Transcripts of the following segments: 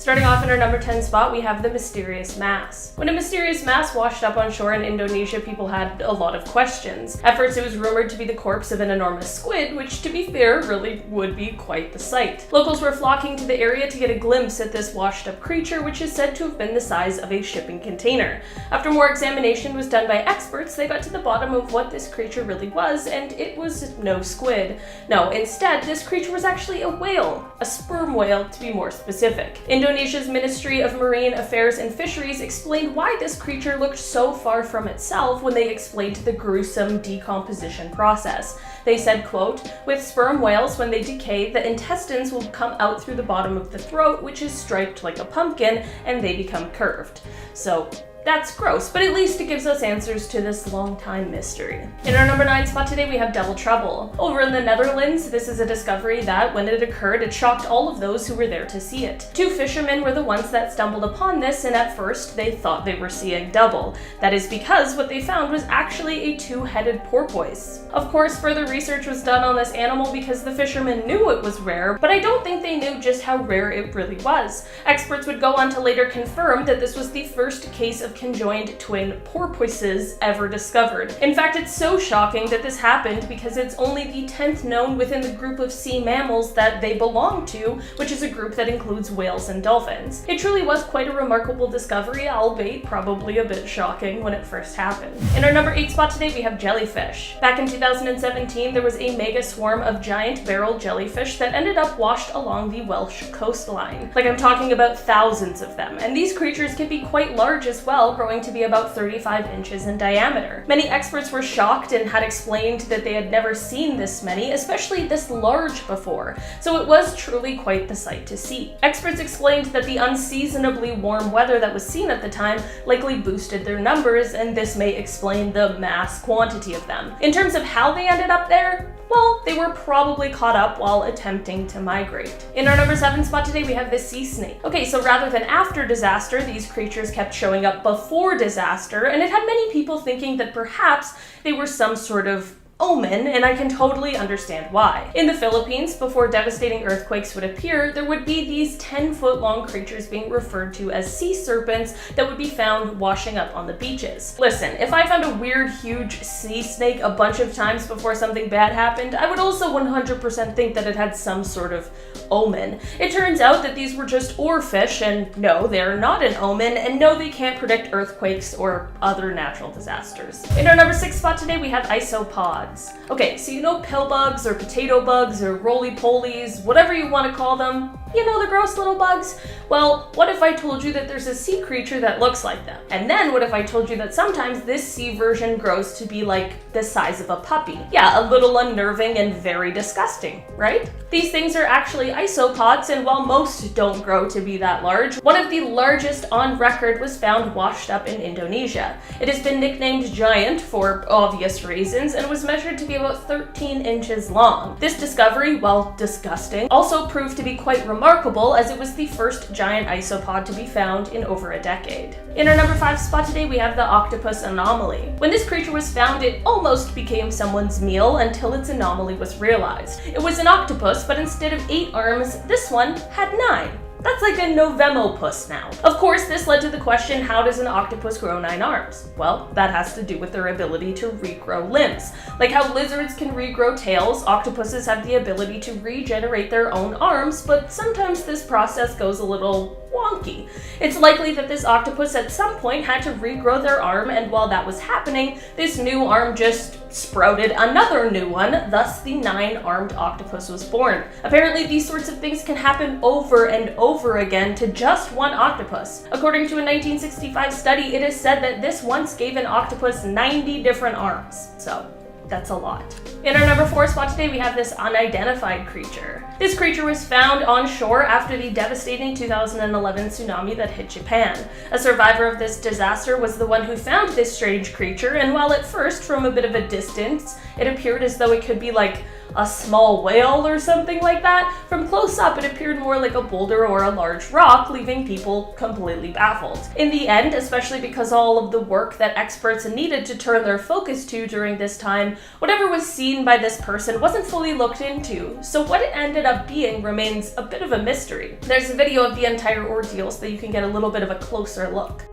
Starting off in our number 10 spot, we have the mysterious mass. When a mysterious mass washed up on shore in Indonesia, people had a lot of questions. At first, it was rumored to be the corpse of an enormous squid, which, to be fair, really would be quite the sight. Locals were flocking to the area to get a glimpse at this washed-up creature, which is said to have been the size of a shipping container. After more examination was done by experts, they got to the bottom of what this creature really was, and it was no squid. No, instead, this creature was actually a whale. A sperm whale, to be more specific. Indonesia's Ministry of Marine Affairs and Fisheries explained why this creature looked so far from itself when they explained the gruesome decomposition process. They said, quote, "With sperm whales, when they decay, the intestines will come out through the bottom of the throat, which is striped like a pumpkin, and they become curved." So, that's gross, but at least it gives us answers to this long-time mystery. In our number 9 spot today, we have Devil Trouble. Over in the Netherlands, this is a discovery that, when it occurred, it shocked all of those who were there to see it. Two fishermen were the ones that stumbled upon this, and at first, they thought they were seeing double. That is because what they found was actually a two-headed porpoise. Of course, further research was done on this animal because the fishermen knew it was rare, but I don't think they knew just how rare it really was. Experts would go on to later confirm that this was the first case of conjoined twin porpoises ever discovered. In fact, it's so shocking that this happened because it's only the 10th known within the group of sea mammals that they belong to, which is a group that includes whales and dolphins. It truly was quite a remarkable discovery, albeit probably a bit shocking when it first happened. In our number 8 spot today, we have jellyfish. Back in 2017, there was a mega swarm of giant barrel jellyfish that ended up washed along the Welsh coastline. Like, I'm talking about thousands of them, and these creatures can be quite large as well, growing to be about 35 inches in diameter. Many experts were shocked and had explained that they had never seen this many, especially this large, before, so it was truly quite the sight to see. Experts explained that the unseasonably warm weather that was seen at the time likely boosted their numbers, and this may explain the mass quantity of them. In terms of how they ended up there, well, they were probably caught up while attempting to migrate. In our number 7 spot today, we have the sea snake. Okay, so rather than after disaster, these creatures kept showing up before disaster, and it had many people thinking that perhaps they were some sort of omen, and I can totally understand why. In the Philippines, before devastating earthquakes would appear, there would be these 10-foot-long creatures being referred to as sea serpents that would be found washing up on the beaches. Listen, if I found a weird, huge sea snake a bunch of times before something bad happened, I would also 100% think that it had some sort of omen. It turns out that these were just oarfish, and no, they're not an omen, and no, they can't predict earthquakes or other natural disasters. In our number 6 spot today, we have isopods. Okay, so you know pill bugs or potato bugs or roly-polies, whatever you want to call them. You know, the gross little bugs? Well, what if I told you that there's a sea creature that looks like them? And then what if I told you that sometimes this sea version grows to be like the size of a puppy? Yeah, a little unnerving and very disgusting, right? These things are actually isopods, and while most don't grow to be that large, one of the largest on record was found washed up in Indonesia. It has been nicknamed giant for obvious reasons and was measured to be about 13 inches long. This discovery, while disgusting, also proved to be quite remarkable as it was the first giant isopod to be found in over a decade. In our number 5 spot today, we have the octopus anomaly. When this creature was found, it almost became someone's meal until its anomaly was realized. It was an octopus, but instead of 8 arms, this one had 9. That's like a Novemopus now. Of course, this led to the question, how does an octopus grow 9 arms? Well, that has to do with their ability to regrow limbs. Like how lizards can regrow tails, octopuses have the ability to regenerate their own arms, but sometimes this process goes a little wonky. It's likely that this octopus at some point had to regrow their arm, and while that was happening, this new arm just sprouted another new one, thus the 9-armed octopus was born. Apparently, these sorts of things can happen over and over again to just one octopus. According to a 1965 study, it is said that this once gave an octopus 90 different arms. So, that's a lot. In our number 4 spot today, we have this unidentified creature. This creature was found on shore after the devastating 2011 tsunami that hit Japan. A survivor of this disaster was the one who found this strange creature, and while at first, from a bit of a distance, it appeared as though it could be like a small whale or something like that, from close up it appeared more like a boulder or a large rock, leaving people completely baffled. In the end, especially because all of the work that experts needed to turn their focus to during this time, whatever was seen by this person wasn't fully looked into, so what it ended up being remains a bit of a mystery. There's a video of the entire ordeal so that you can get a little bit of a closer look.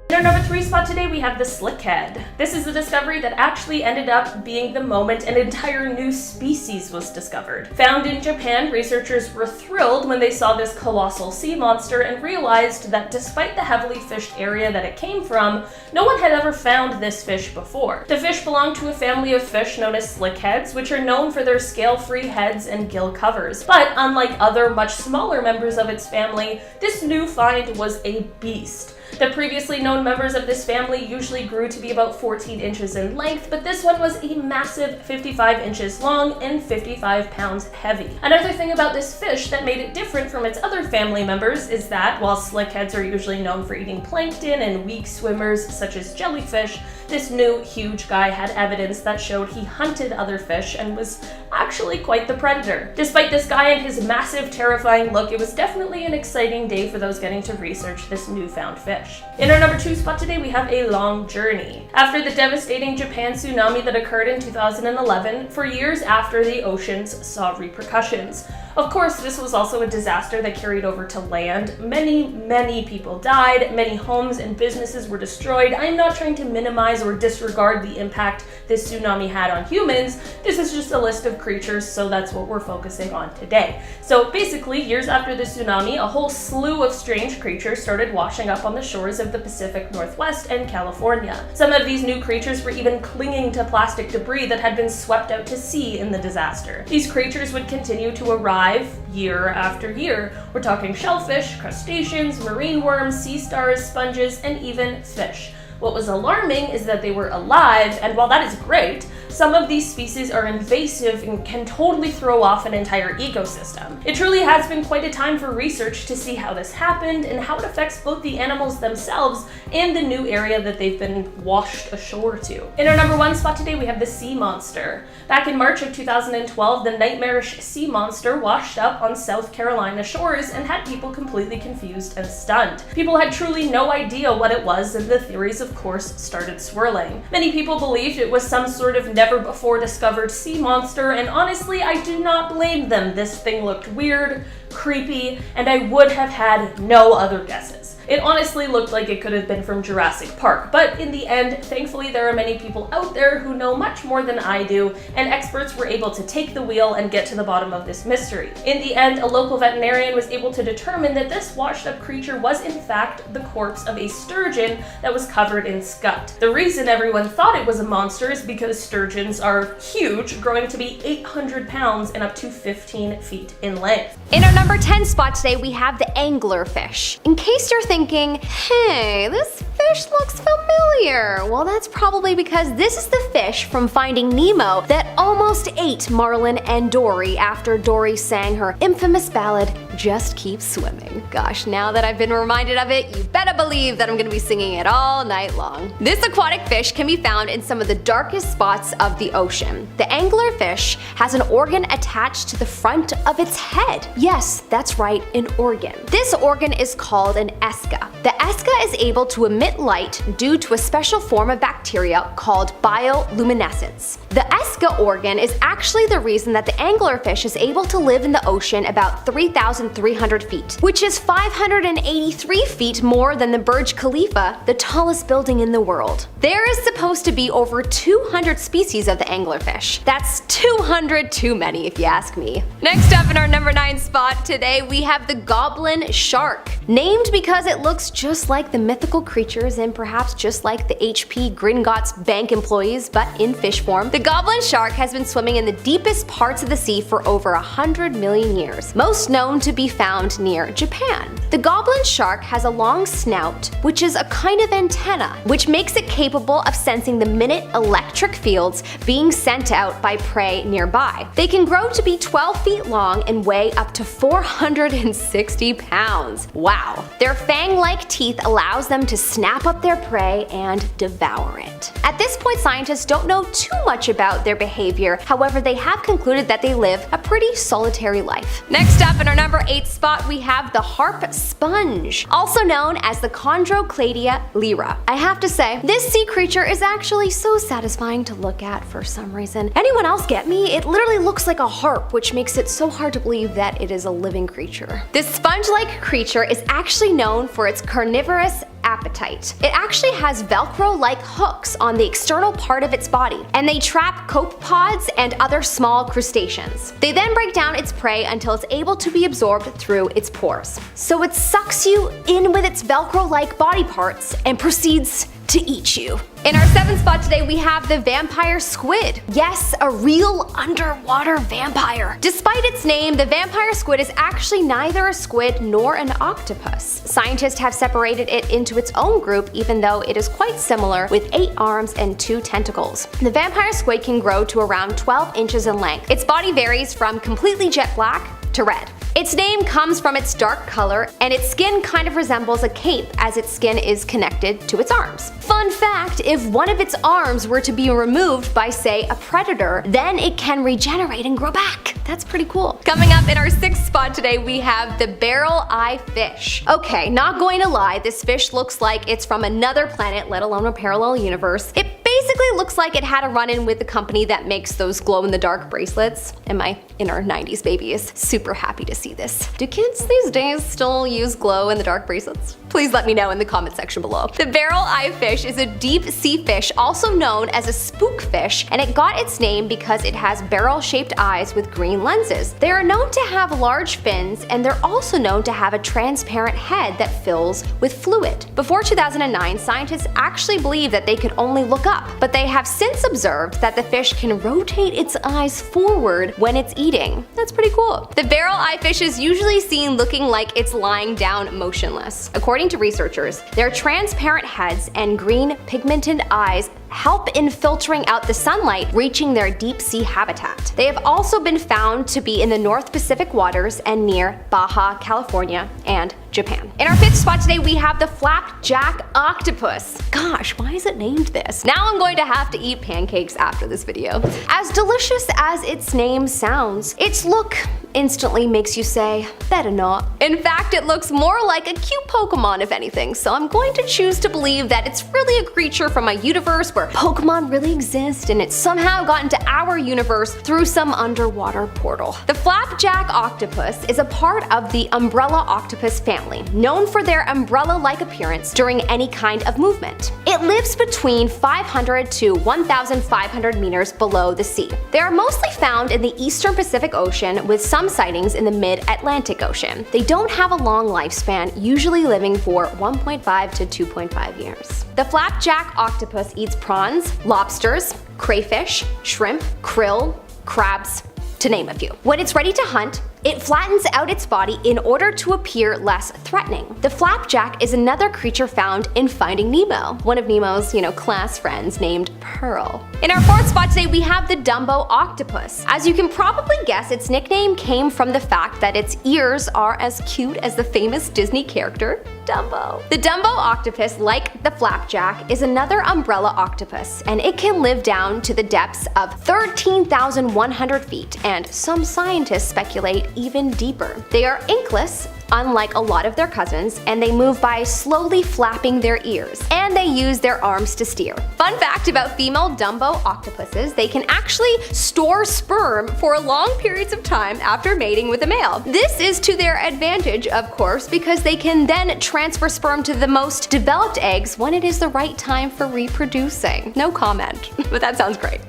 In our number 3 spot today, we have the slickhead. This is a discovery that actually ended up being the moment an entire new species was discovered. Found in Japan, researchers were thrilled when they saw this colossal sea monster and realized that despite the heavily fished area that it came from, no one had ever found this fish before. The fish belonged to a family of fish known as slickheads, which are known for their scale-free heads and gill covers. But unlike other much smaller members of its family, this new find was a beast. The previously known members of this family usually grew to be about 14 inches in length, but this one was a massive 55 inches long and 55 pounds heavy. Another thing about this fish that made it different from its other family members is that while slickheads are usually known for eating plankton and weak swimmers such as jellyfish, this new huge guy had evidence that showed he hunted other fish and was actually quite the predator. Despite this guy and his massive, terrifying look, it was definitely an exciting day for those getting to research this newfound fish. In our number 2 spot today, we have a long journey. After the devastating Japan tsunami that occurred in 2011, for years after, the oceans saw repercussions. Of course, this was also a disaster that carried over to land. Many people died, many homes and businesses were destroyed. I'm not trying to minimize or disregard the impact this tsunami had on humans. This is just a list of creatures, so that's what we're focusing on today. So basically, years after the tsunami, a whole slew of strange creatures started washing up on the shores of the Pacific Northwest and California. Some of these new creatures were even clinging to plastic debris that had been swept out to sea in the disaster. These creatures would continue to arrive year after year. We're talking shellfish, crustaceans, marine worms, sea stars, sponges, and even fish. What was alarming is that they were alive, and while that is great, some of these species are invasive and can totally throw off an entire ecosystem. It truly has been quite a time for research to see how this happened and how it affects both the animals themselves and the new area that they've been washed ashore to. In our number 1 spot today, we have the sea monster. Back in March of 2012, the nightmarish sea monster washed up on South Carolina shores and had people completely confused and stunned. People had truly no idea what it was, and the theories of course started swirling. Many people believed it was some sort of never before discovered sea monster, and honestly, I do not blame them. This thing looked weird, creepy, and I would have had no other guesses. It honestly looked like it could have been from Jurassic Park, but in the end, thankfully there are many people out there who know much more than I do, and experts were able to take the wheel and get to the bottom of this mystery. In the end, a local veterinarian was able to determine that this washed up creature was in fact the corpse of a sturgeon that was covered in scut. The reason everyone thought it was a monster is because sturgeons are huge, growing to be 800 pounds and up to 15 feet in length. In our number 10 spot today, we have the anglerfish. In case you're thinking, hey, this fish looks familiar. Well, that's probably because this is the fish from Finding Nemo that almost ate Marlin and Dory after Dory sang her infamous ballad, Just Keep Swimming. Gosh, now that I've been reminded of it, you better believe that I'm gonna be singing it all night long. This aquatic fish can be found in some of the darkest spots of the ocean. The anglerfish has an organ attached to the front of its head. Yes, that's right, an organ. This organ is called an esca. The esca is able to emit light due to a special form of bacteria called bioluminescence. The esca organ is actually the reason that the anglerfish is able to live in the ocean about 3,300 feet, which is 583 feet more than the Burj Khalifa, the tallest building in the world. There is supposed to be over 200 species of the anglerfish. That's 200 too many if you ask me. Next up in our number 9 spot today, we have the goblin shark. Named because it looks just like the mythical creatures and perhaps just like the HP Gringotts bank employees, but in fish form, the goblin shark has been swimming in the deepest parts of the sea for over 100 million years, most known to be found near Japan. The The goblin shark has a long snout, which is a kind of antenna, which makes it capable of sensing the minute electric fields being sent out by prey nearby. They can grow to be 12 feet long and weigh up to 460 pounds. Wow. Their fang-like teeth allows them to snap up their prey and devour it. At this point, scientists don't know too much about their behavior, however they have concluded that they live a pretty solitary life. Next up, in our number 8 spot, we have the harp sponge, also known as the Chondrocladia lyra. I have to say, this sea creature is actually so satisfying to look at for some reason. Anyone else get me? It literally looks like a harp, which makes it so hard to believe that it is a living creature. This sponge-like creature is actually known for its carnivorous appetite. It actually has Velcro-like hooks on the external part of its body, and they trap copepods and other small crustaceans. They then break down its prey until it's able to be absorbed through its pores. So it sucks you in with its Velcro-like body parts and proceeds to eat you. In our 7th spot today, we have the vampire squid. Yes, a real underwater vampire. Despite its name, the vampire squid is actually neither a squid nor an octopus. Scientists have separated it into its own group, even though it is quite similar with 8 arms and 2 tentacles. The vampire squid can grow to around 12 inches in length. Its body varies from completely jet black to red. Its name comes from its dark color, and its skin kind of resembles a cape as its skin is connected to its arms. Fun fact, if one of its arms were to be removed by, say, a predator, then it can regenerate and grow back. That's pretty cool. Coming up in our 6th spot today, we have the barrel-eye fish. Okay, not going to lie, this fish looks like it's from another planet, let alone a parallel universe. It basically looks like it had a run-in with the company that makes those glow-in-the-dark bracelets, and my inner 90s baby is super happy to see this. Do kids these days still use glow-in-the-dark bracelets? Please let me know in the comment section below. The barrel-eye fish is a deep-sea fish, also known as a spookfish, and it got its name because it has barrel-shaped eyes with green lenses. They are known to have large fins, and they're also known to have a transparent head that fills with fluid. Before 2009, scientists actually believed that they could only look up, but they have since observed that the fish can rotate its eyes forward when it's eating. That's pretty cool. The barrel-eye fish is usually seen looking like it's lying down motionless. According to researchers, their transparent heads and green pigmented eyes help in filtering out the sunlight reaching their deep-sea habitat. They have also been found to be in the North Pacific waters and near Baja, California, and Japan. In our 5th spot today, we have the flapjack octopus. Gosh, why is it named this? Now I'm going to have to eat pancakes after this video. As delicious as its name sounds, its look instantly makes you say, better not. In fact, it looks more like a cute Pokemon if anything, so I'm going to choose to believe that it's really a creature from a universe where Pokemon really exist and it's somehow got into our universe through some underwater portal. The flapjack octopus is a part of the umbrella octopus family, known for their umbrella-like appearance during any kind of movement. It lives between 500 to 1,500 meters below the sea. They are mostly found in the eastern Pacific Ocean, with some sightings in the mid-Atlantic Ocean. They don't have a long lifespan, usually living for 1.5 to 2.5 years. The flapjack octopus eats prawns, lobsters, crayfish, shrimp, krill, crabs, to name a few. When it's ready to hunt, it flattens out its body in order to appear less threatening. The flapjack is another creature found in Finding Nemo, one of Nemo's, class friends named Pearl. In our 4th spot today, we have the Dumbo octopus. As you can probably guess, its nickname came from the fact that its ears are as cute as the famous Disney character, Dumbo. The Dumbo octopus, like the flapjack, is another umbrella octopus, and it can live down to the depths of 13,100 feet, and some scientists speculate even deeper. They are inkless, unlike a lot of their cousins, and they move by slowly flapping their ears, and they use their arms to steer. Fun fact about female Dumbo octopuses, they can actually store sperm for long periods of time after mating with a male. This is to their advantage, of course, because they can then transfer sperm to the most developed eggs when it is the right time for reproducing. No comment, but that sounds great.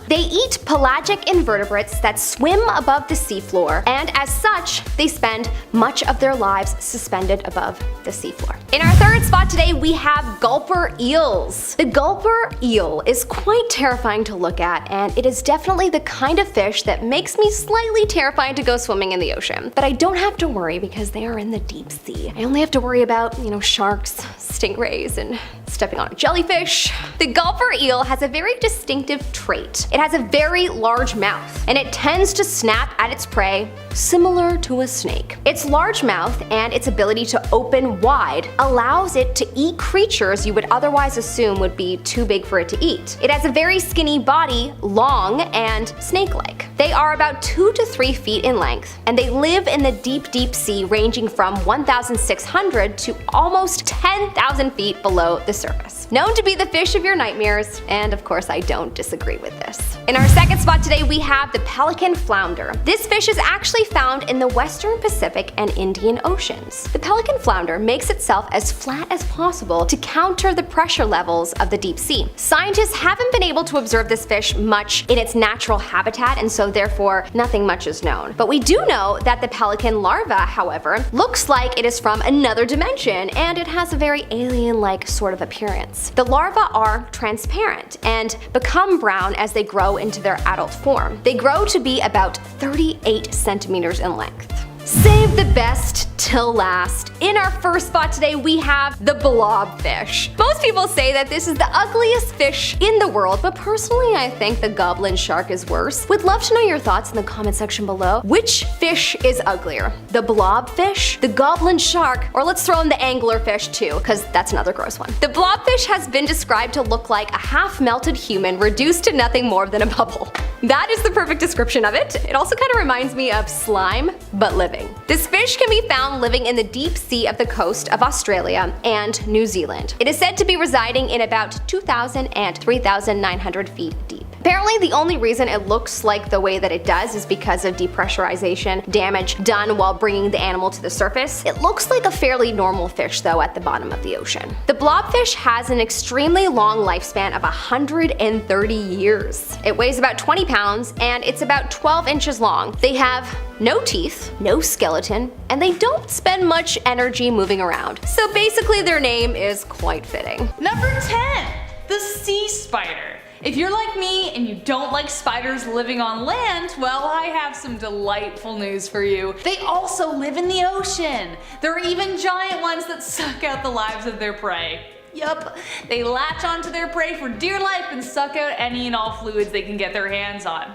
They eat pelagic invertebrates that swim above the seafloor, and as such, they spend much of their lives suspended above the seafloor. In our third spot today, we have gulper eels. The gulper eel is quite terrifying to look at, and it is definitely the kind of fish that makes me slightly terrified to go swimming in the ocean. But I don't have to worry because they are in the deep sea. I only have to worry about, sharks, stingrays, and stepping on a jellyfish. The gulper eel has a very distinctive trait. It has a very large mouth, and it tends to snap at its prey, similar to a snake. Its large mouth and its ability to open wide allows it to eat creatures you would otherwise assume would be too big for it to eat. It has a very skinny body, long and snake-like. They are about 2 to 3 feet in length, and they live in the deep sea, ranging from 1,600 to almost 10,000 feet below the surface. Known to be the fish of your nightmares, and of course I don't disagree with this. In our second spot today, we have the pelican flounder. This fish is actually found in the Western Pacific and Indian Oceans. The pelican flounder makes itself as flat as possible to counter the pressure levels of the deep sea. Scientists haven't been able to observe this fish much in its natural habitat, and so therefore nothing much is known. But we do know that the pelican larva, however, looks like it is from another dimension, and it has a very alien-like sort of appearance. The larvae are transparent and become brown as they grow into their adult form. They grow to be about 38 centimeters in length. Save the best till last. In our first spot today, we have the blobfish. Most people say that this is the ugliest fish in the world, but personally I think the goblin shark is worse. Would love to know your thoughts in the comment section below. Which fish is uglier? The blobfish, the goblin shark, or let's throw in the anglerfish too, because that's another gross one. The blobfish has been described to look like a half-melted human reduced to nothing more than a bubble. That is the perfect description of it. It also kind of reminds me of slime, but living. This fish can be found living in the deep sea of the coast of Australia and New Zealand. It is said to be residing in about 2,000 and 3,900 feet deep. Apparently the only reason it looks like the way that it does is because of depressurization damage done while bringing the animal to the surface. It looks like a fairly normal fish though at the bottom of the ocean. The blobfish has an extremely long lifespan of 130 years. It weighs about 20 pounds and it's about 12 inches long. They have no teeth, no skeleton, and they don't spend much energy moving around. So basically their name is quite fitting. Number 10, the sea spider. If you're like me and you don't like spiders living on land, well, I have some delightful news for you. They also live in the ocean. There are even giant ones that suck out the lives of their prey. Yup, they latch onto their prey for dear life and suck out any and all fluids they can get their hands on.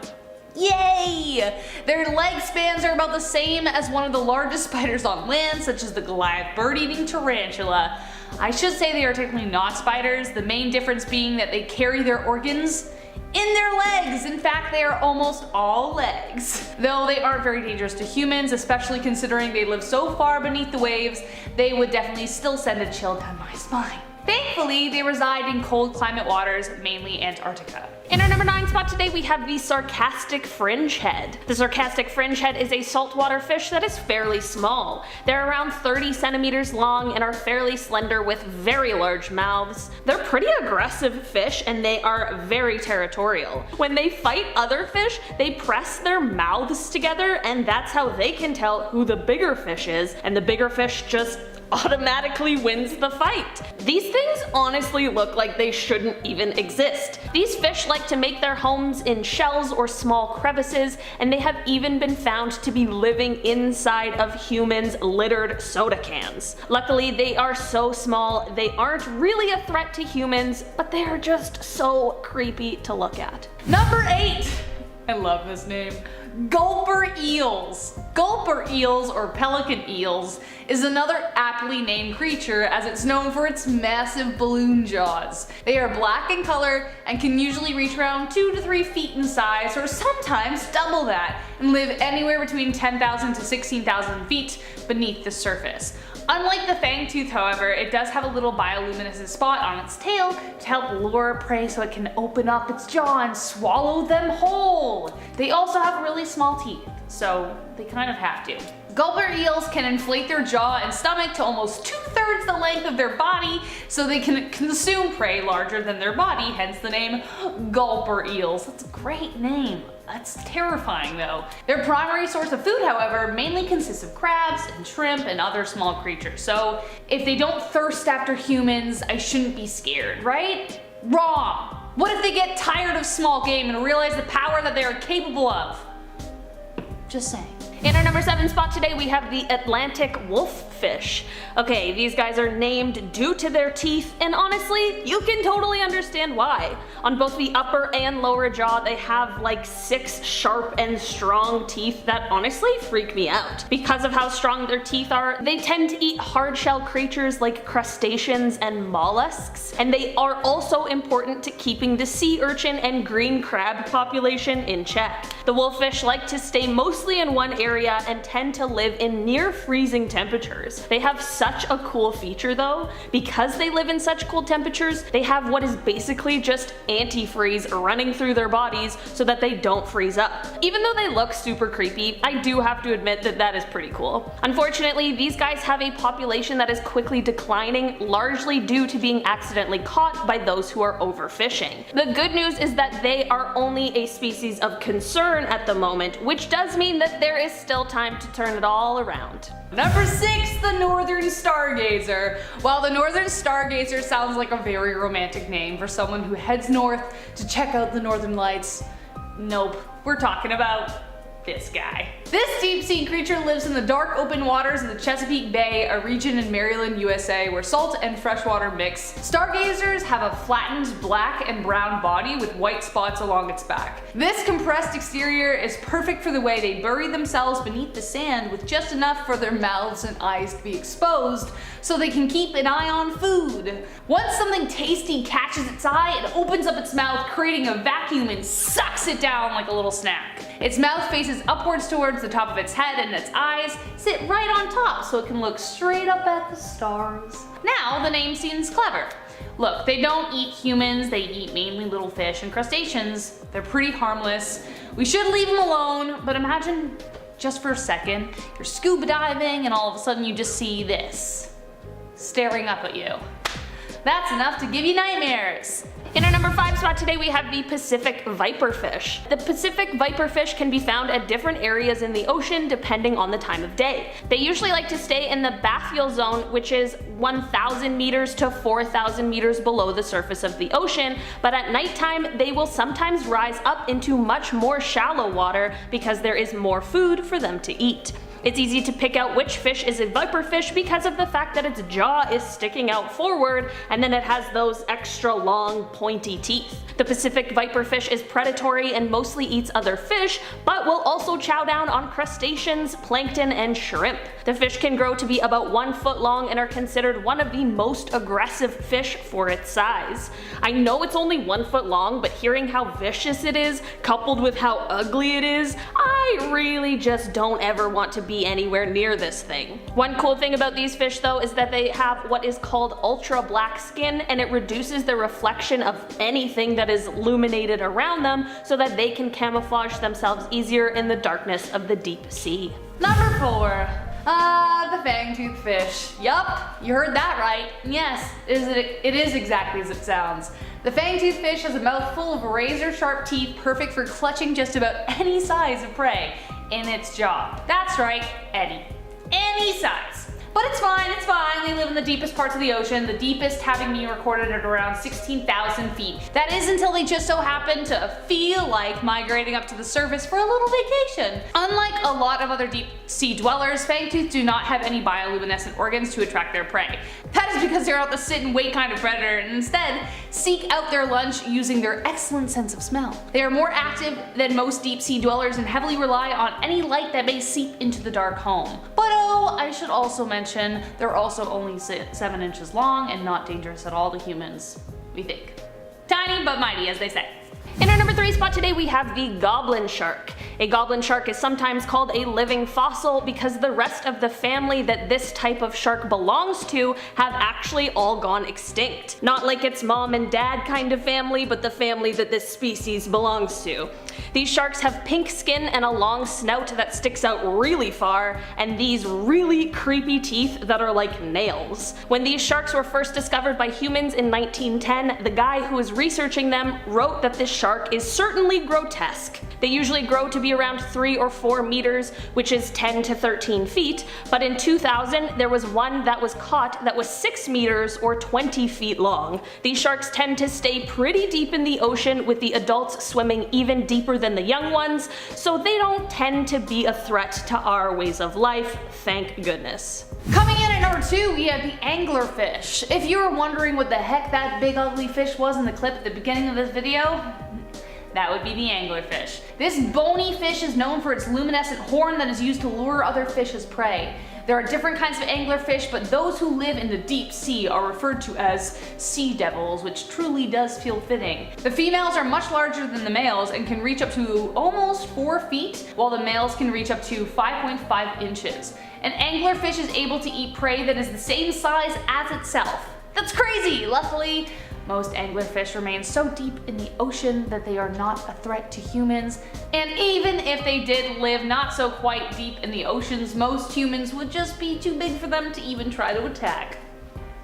Yay! Their leg spans are about the same as one of the largest spiders on land, such as the Goliath bird-eating tarantula. I should say they are technically not spiders, the main difference being that they carry their organs in their legs. In fact, they are almost all legs. Though they aren't very dangerous to humans, especially considering they live so far beneath the waves, they would definitely still send a chill down my spine. Thankfully, they reside in cold climate waters, mainly Antarctica. In our number 9 spot today, we have the sarcastic fringehead. The sarcastic fringehead is a saltwater fish that is fairly small. They're around 30 centimeters long and are fairly slender with very large mouths. They're pretty aggressive fish and they are very territorial. When they fight other fish, they press their mouths together and that's how they can tell who the bigger fish is, and the bigger fish just automatically wins the fight. These things honestly look like they shouldn't even exist. These fish like to make their homes in shells or small crevices, and they have even been found to be living inside of humans' littered soda cans. Luckily, they are so small, they aren't really a threat to humans, but they are just so creepy to look at. Number 8, I love this name, gulper eels. Gulper eels, or pelican eels, is another aptly named creature as it's known for its massive balloon jaws. They are black in color and can usually reach around 2 to 3 feet in size, or sometimes double that, and live anywhere between 10,000 to 16,000 feet beneath the surface. Unlike the fangtooth, however, it does have a little bioluminescent spot on its tail to help lure prey so it can open up its jaw and swallow them whole. They also have really small teeth, so they kind of have to. Gulper eels can inflate their jaw and stomach to almost 2/3 the length of their body so they can consume prey larger than their body, hence the name gulper eels. That's a great name. That's terrifying though. Their primary source of food, however, mainly consists of crabs and shrimp and other small creatures. So if they don't thirst after humans, I shouldn't be scared, right? Wrong! What if they get tired of small game and realize the power that they are capable of? Just saying. In our number 7 spot today, we have the Atlantic wolffish. Okay, these guys are named due to their teeth, and honestly, you can totally understand why. On both the upper and lower jaw, they have like 6 sharp and strong teeth that honestly freak me out. Because of how strong their teeth are, they tend to eat hard-shell creatures like crustaceans and mollusks, and they are also important to keeping the sea urchin and green crab population in check. The wolffish like to stay mostly in one area and tend to live in near freezing temperatures. They have such a cool feature though. Because they live in such cold temperatures, they have what is basically just antifreeze running through their bodies so that they don't freeze up. Even though they look super creepy, I do have to admit that that is pretty cool. Unfortunately, these guys have a population that is quickly declining, largely due to being accidentally caught by those who are overfishing. The good news is that they are only a species of concern at the moment, which does mean that there is still time to turn it all around. Number 6, the Northern Stargazer. While the Northern Stargazer sounds like a very romantic name for someone who heads north to check out the northern lights, nope, we're talking about this guy. This deep sea creature lives in the dark open waters of the Chesapeake Bay, a region in Maryland, USA, where salt and freshwater mix. Stargazers have a flattened black and brown body with white spots along its back. This compressed exterior is perfect for the way they bury themselves beneath the sand with just enough for their mouths and eyes to be exposed so they can keep an eye on food. Once something tasty catches its eye, it opens up its mouth, creating a vacuum and sucks it down like a little snack. Its mouth faces upwards towards the top of its head, and its eyes sit right on top so it can look straight up at the stars. Now the name seems clever. Look, they don't eat humans, they eat mainly little fish and crustaceans. They're pretty harmless. We should leave them alone, but imagine just for a second, you're scuba diving and all of a sudden you just see this staring up at you. That's enough to give you nightmares. In our number 5 spot today, we have the Pacific viperfish. The Pacific viperfish can be found at different areas in the ocean depending on the time of day. They usually like to stay in the bathyal zone, which is 1,000 meters to 4,000 meters below the surface of the ocean, but at nighttime they will sometimes rise up into much more shallow water because there is more food for them to eat. It's easy to pick out which fish is a viperfish because of the fact that its jaw is sticking out forward and then it has those extra long pointy teeth. The Pacific viperfish is predatory and mostly eats other fish, but will also chow down on crustaceans, plankton, and shrimp. The fish can grow to be about 1 foot long and are considered one of the most aggressive fish for its size. I know it's only 1 foot long, but hearing how vicious it is, coupled with how ugly it is, I really just don't ever want to be anywhere near this thing. One cool thing about these fish though is that they have what is called ultra black skin, and it reduces the reflection of anything that is illuminated around them so that they can camouflage themselves easier in the darkness of the deep sea. Number 4. The fang-toothed fish. Yup, you heard that right. Yes, it is exactly as it sounds. The fang-toothed fish has a mouth full of razor-sharp teeth perfect for clutching just about any size of prey in its jaw. That's right, any size. But it's fine, they live in the deepest parts of the ocean, the deepest having been recorded at around 16,000 feet. That is until they just so happen to feel like migrating up to the surface for a little vacation. Unlike a lot of other deep sea dwellers, fangtooth do not have any bioluminescent organs to attract their prey. That is because they're not the sit and wait kind of predator and instead seek out their lunch using their excellent sense of smell. They are more active than most deep sea dwellers and heavily rely on any light that may seep into the dark home. But oh, I should also mention they're also only 7 inches long and not dangerous at all to humans, we think. Tiny but mighty, as they say. In our number 3 spot today, we have the goblin shark. A goblin shark is sometimes called a living fossil because the rest of the family that this type of shark belongs to have actually all gone extinct. Not like its mom and dad kind of family, but the family that this species belongs to. These sharks have pink skin and a long snout that sticks out really far, and these really creepy teeth that are like nails. When these sharks were first discovered by humans in 1910, the guy who was researching them wrote that this shark is certainly grotesque. They usually grow to be around 3 or 4 meters, which is 10 to 13 feet, but in 2000 there was one that was caught that was 6 meters or 20 feet long. These sharks tend to stay pretty deep in the ocean, with the adults swimming even deeper than the young ones, so they don't tend to be a threat to our ways of life, thank goodness. Coming in at number 2, we have the anglerfish. If you were wondering what the heck that big ugly fish was in the clip at the beginning of this video, that would be the anglerfish. This bony fish is known for its luminescent horn that is used to lure other fish as prey. There are different kinds of anglerfish, but those who live in the deep sea are referred to as sea devils, which truly does feel fitting. The females are much larger than the males and can reach up to almost 4 feet, while the males can reach up to 5.5 inches. An anglerfish is able to eat prey that is the same size as itself. That's crazy! Luckily, most anglerfish remain so deep in the ocean that they are not a threat to humans, and even if they did live not so quite deep in the oceans, most humans would just be too big for them to even try to attack.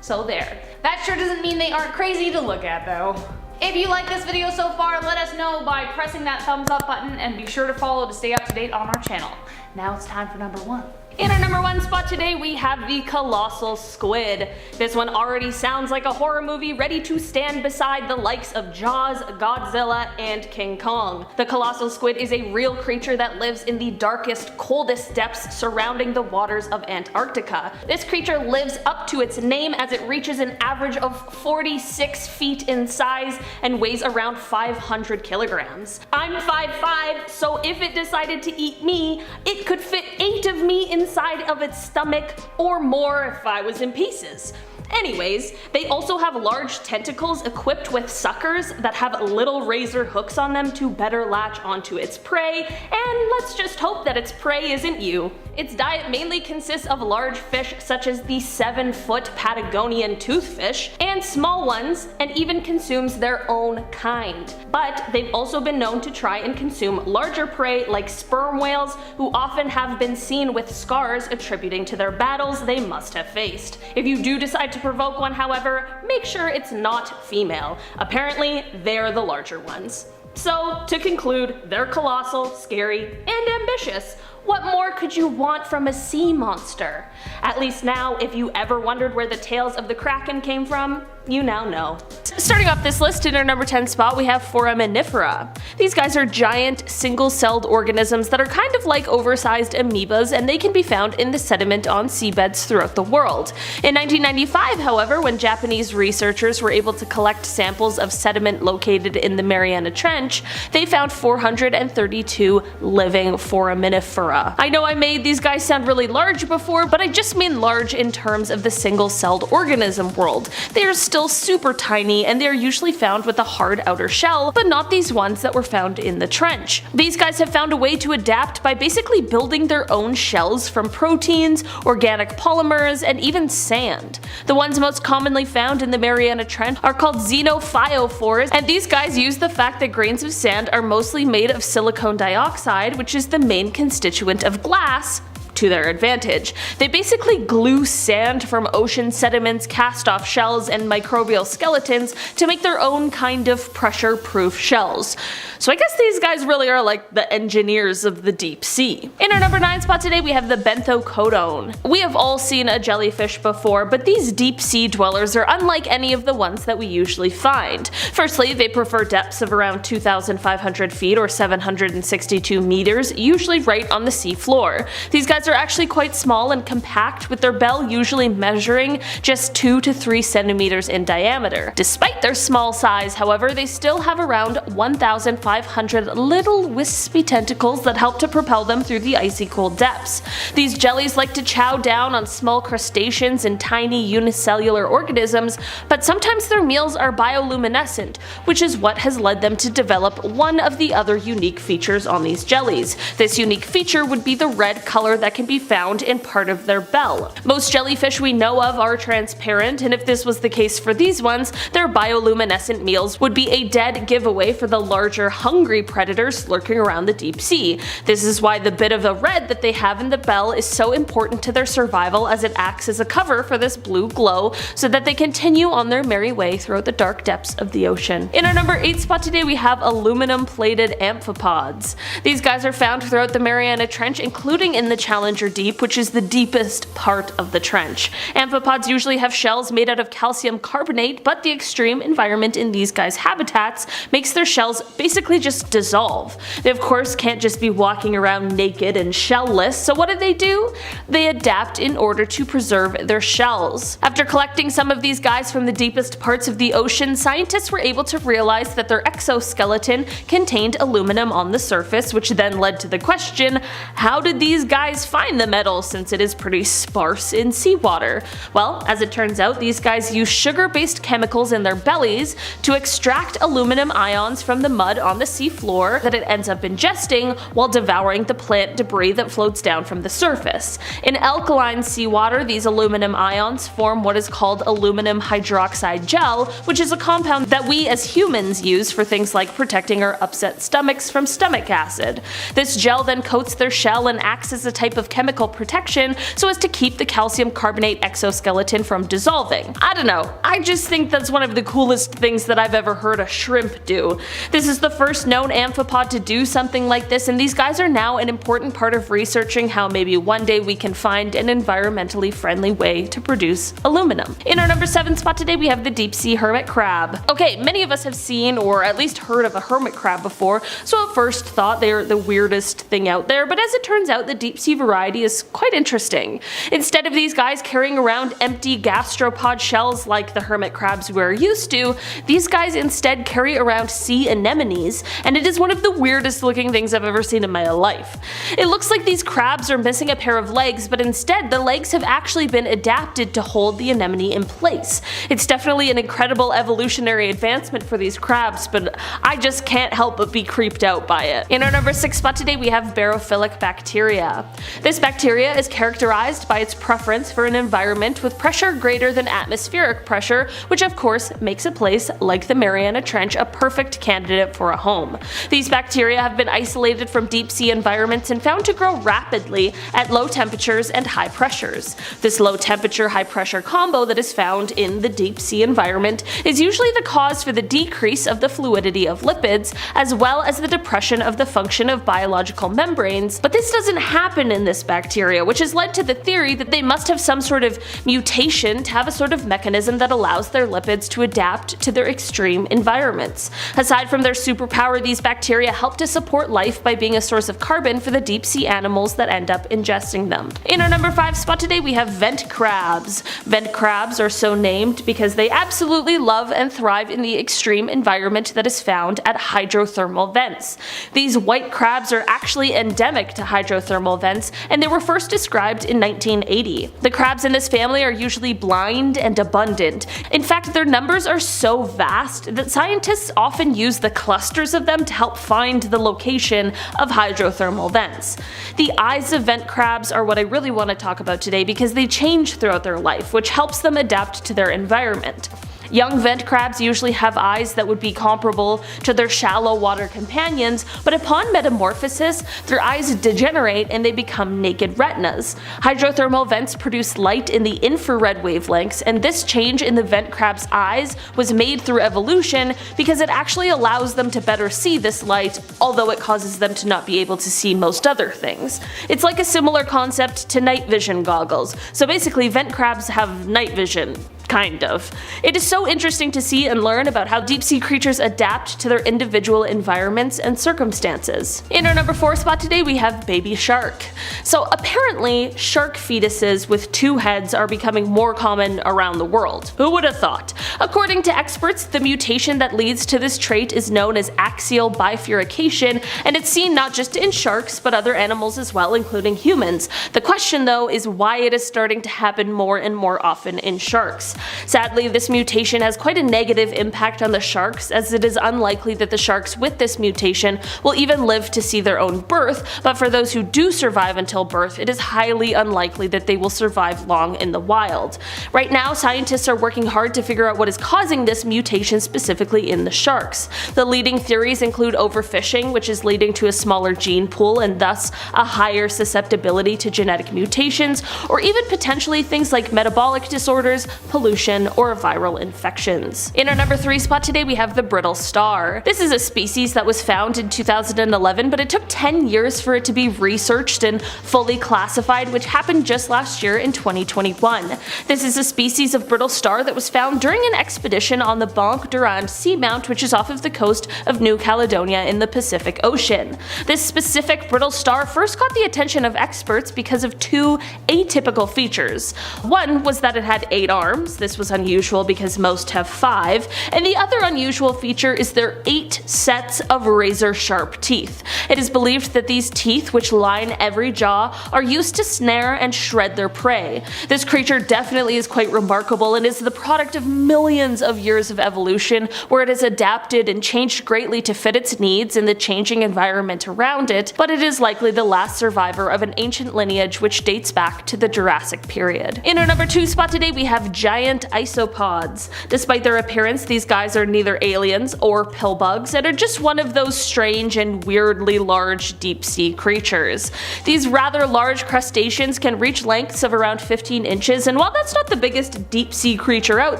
So there. That sure doesn't mean they aren't crazy to look at though. If you like this video so far, let us know by pressing that thumbs up button, and be sure to follow to stay up to date on our channel. Now it's time for number 1. In our number 1 spot today, we have the colossal squid. This one already sounds like a horror movie ready to stand beside the likes of Jaws, Godzilla, and King Kong. The colossal squid is a real creature that lives in the darkest, coldest depths surrounding the waters of Antarctica. This creature lives up to its name, as it reaches an average of 46 feet in size and weighs around 500 kilograms. I'm 5'5", so if it decided to eat me, it could fit 8 of me inside of its stomach, or more if I was in pieces. Anyways, they also have large tentacles equipped with suckers that have little razor hooks on them to better latch onto its prey, and let's just hope that its prey isn't you. Its diet mainly consists of large fish such as the 7-foot Patagonian toothfish, and small ones, and even consumes their own kind. But they've also been known to try and consume larger prey like sperm whales, who often have been seen with scars attributing to their battles they must have faced. If you do decide to provoke one, however, make sure it's not female. Apparently, they're the larger ones. So, to conclude, they're colossal, scary, and ambitious. What more could you want from a sea monster? At least now, if you ever wondered where the tails of the Kraken came from, you now know. Starting off this list, in our number 10 spot, we have foraminifera. These guys are giant, single-celled organisms that are kind of like oversized amoebas, and they can be found in the sediment on seabeds throughout the world. In 1995, however, when Japanese researchers were able to collect samples of sediment located in the Mariana Trench, they found 432 living foraminifera. I know I made these guys sound really large before, but I just mean large in terms of the single-celled organism world. They are still super tiny, and they are usually found with a hard outer shell, but not these ones that were found in the trench. These guys have found a way to adapt by basically building their own shells from proteins, organic polymers, and even sand. The ones most commonly found in the Mariana Trench are called xenophyophores, and these guys use the fact that grains of sand are mostly made of silicon dioxide, which is the main constituent of glass, to their advantage. They basically glue sand from ocean sediments, cast-off shells, and microbial skeletons to make their own kind of pressure-proof shells. So I guess these guys really are like the engineers of the deep sea. In our number 9 spot today, we have the benthocodone. We have all seen a jellyfish before, but these deep sea dwellers are unlike any of the ones that we usually find. Firstly, they prefer depths of around 2,500 feet or 762 meters, usually right on the sea floor. These guys are are actually quite small and compact, with their bell usually measuring just 2 to 3 centimeters in diameter. Despite their small size, however, they still have around 1,500 little wispy tentacles that help to propel them through the icy cold depths. These jellies like to chow down on small crustaceans and tiny unicellular organisms, but sometimes their meals are bioluminescent, which is what has led them to develop one of the other unique features on these jellies. This unique feature would be the red color that can be found in part of their bell. Most jellyfish we know of are transparent, and if this was the case for these ones, their bioluminescent meals would be a dead giveaway for the larger hungry predators lurking around the deep sea. This is why the bit of a red that they have in the bell is so important to their survival, as it acts as a cover for this blue glow so that they continue on their merry way throughout the dark depths of the ocean. In our number 8 spot today, we have aluminum plated amphipods. These guys are found throughout the Mariana Trench, including in the Challenger Deep, which is the deepest part of the trench. Amphipods usually have shells made out of calcium carbonate, but the extreme environment in these guys' habitats makes their shells basically just dissolve. They of course can't just be walking around naked and shellless, so what do? They adapt in order to preserve their shells. After collecting some of these guys from the deepest parts of the ocean, scientists were able to realize that their exoskeleton contained aluminum on the surface, which then led to the question, how did these guys find the metal since it is pretty sparse in seawater? Well, as it turns out, these guys use sugar-based chemicals in their bellies to extract aluminum ions from the mud on the sea floor that it ends up ingesting while devouring the plant debris that floats down from the surface. In alkaline seawater, these aluminum ions form what is called aluminum hydroxide gel, which is a compound that we as humans use for things like protecting our upset stomachs from stomach acid. This gel then coats their shell and acts as a type of chemical protection so as to keep the calcium carbonate exoskeleton from dissolving. I don't know, I just think that's one of the coolest things that I've ever heard a shrimp do. This is the first known amphipod to do something like this, and these guys are now an important part of researching how maybe one day we can find an environmentally friendly way to produce aluminum. In our number 7 spot today, we have the deep sea hermit crab. Okay, many of us have seen or at least heard of a hermit crab before, so at first thought they are the weirdest thing out there, but as it turns out, the deep sea variety is quite interesting. Instead of these guys carrying around empty gastropod shells like the hermit crabs we're used to, these guys instead carry around sea anemones, and it is one of the weirdest looking things I've ever seen in my life. It looks like these crabs are missing a pair of legs, but instead the legs have actually been adapted to hold the anemone in place. It's definitely an incredible evolutionary advancement for these crabs, but I just can't help but be creeped out by it. In our number 6 spot today, we have barophilic bacteria. This bacteria is characterized by its preference for an environment with pressure greater than atmospheric pressure, which of course makes a place like the Mariana Trench a perfect candidate for a home. These bacteria have been isolated from deep sea environments and found to grow rapidly at low temperatures and high pressures. This low temperature high pressure combo that is found in the deep sea environment is usually the cause for the decrease of the fluidity of lipids, as well as the depression of the function of biological membranes, but this doesn't happen in this bacteria, which has led to the theory that they must have some sort of mutation to have a sort of mechanism that allows their lipids to adapt to their extreme environments. Aside from their superpower, these bacteria help to support life by being a source of carbon for the deep sea animals that end up ingesting them. In our number 5 spot today, we have vent crabs. Vent crabs are so named because they absolutely love and thrive in the extreme environment that is found at hydrothermal vents. These white crabs are actually endemic to hydrothermal vents, and they were first described in 1980. The crabs in this family are usually blind and abundant. In fact, their numbers are so vast that scientists often use the clusters of them to help find the location of hydrothermal vents. The eyes of vent crabs are what I really want to talk about today because they change throughout their life, which helps them adapt to their environment. Young vent crabs usually have eyes that would be comparable to their shallow water companions, but upon metamorphosis, their eyes degenerate and they become naked retinas. Hydrothermal vents produce light in the infrared wavelengths, and this change in the vent crab's eyes was made through evolution because it actually allows them to better see this light, although it causes them to not be able to see most other things. It's like a similar concept to night vision goggles. So basically, vent crabs have night vision. kind of. It is so interesting to see and learn about how deep sea creatures adapt to their individual environments and circumstances. In our number 4 spot today we have baby shark. So apparently shark fetuses with 2 heads are becoming more common around the world. Who would have thought? According to experts, the mutation that leads to this trait is known as axial bifurcation, and it's seen not just in sharks but other animals as well, including humans. The question though is why it is starting to happen more and more often in sharks. Sadly, this mutation has quite a negative impact on the sharks, as it is unlikely that the sharks with this mutation will even live to see their own birth, but for those who do survive until birth, it is highly unlikely that they will survive long in the wild. Right now, scientists are working hard to figure out what is causing this mutation specifically in the sharks. The leading theories include overfishing, which is leading to a smaller gene pool and thus a higher susceptibility to genetic mutations, or even potentially things like metabolic disorders, pollution, or viral infections. In our number 3 spot today we have the brittle star. This is a species that was found in 2011, but it took 10 years for it to be researched and fully classified, which happened just last year in 2021. This is a species of brittle star that was found during an expedition on the Banque Durand seamount, which is off of the coast of New Caledonia in the Pacific Ocean. This specific brittle star first caught the attention of experts because of 2 atypical features. One was that it had 8 arms. This was unusual because most have 5, and the other unusual feature is their 8 sets of razor-sharp teeth. It is believed that these teeth, which line every jaw, are used to snare and shred their prey. This creature definitely is quite remarkable and is the product of millions of years of evolution, where it has adapted and changed greatly to fit its needs in the changing environment around it, but it is likely the last survivor of an ancient lineage which dates back to the Jurassic period. In our number 2 spot today we have giant isopods. Despite their appearance, these guys are neither aliens or pillbugs and are just one of those strange and weirdly large deep sea creatures. These rather large crustaceans can reach lengths of around 15 inches, and while that's not the biggest deep sea creature out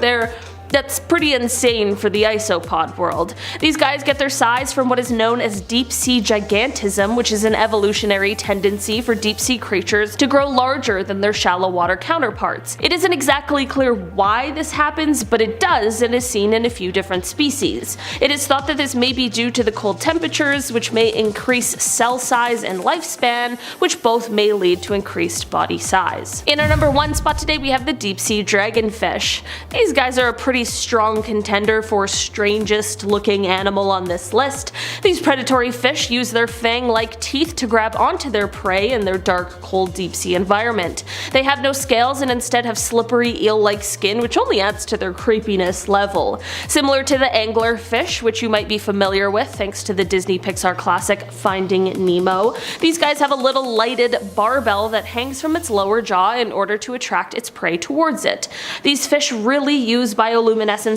there, that's pretty insane for the isopod world. These guys get their size from what is known as deep sea gigantism, which is an evolutionary tendency for deep sea creatures to grow larger than their shallow water counterparts. It isn't exactly clear why this happens, but it does and is seen in a few different species. It is thought that this may be due to the cold temperatures, which may increase cell size and lifespan, which both may lead to increased body size. In our number 1 spot today we have the deep sea dragonfish. These guys are a pretty strong contender for strangest looking animal on this list. These predatory fish use their fang-like teeth to grab onto their prey in their dark, cold deep sea environment. They have no scales and instead have slippery eel-like skin, which only adds to their creepiness level. Similar to the anglerfish, which you might be familiar with thanks to the Disney Pixar classic Finding Nemo, these guys have a little lighted barbell that hangs from its lower jaw in order to attract its prey towards it. These fish really use bioluminescence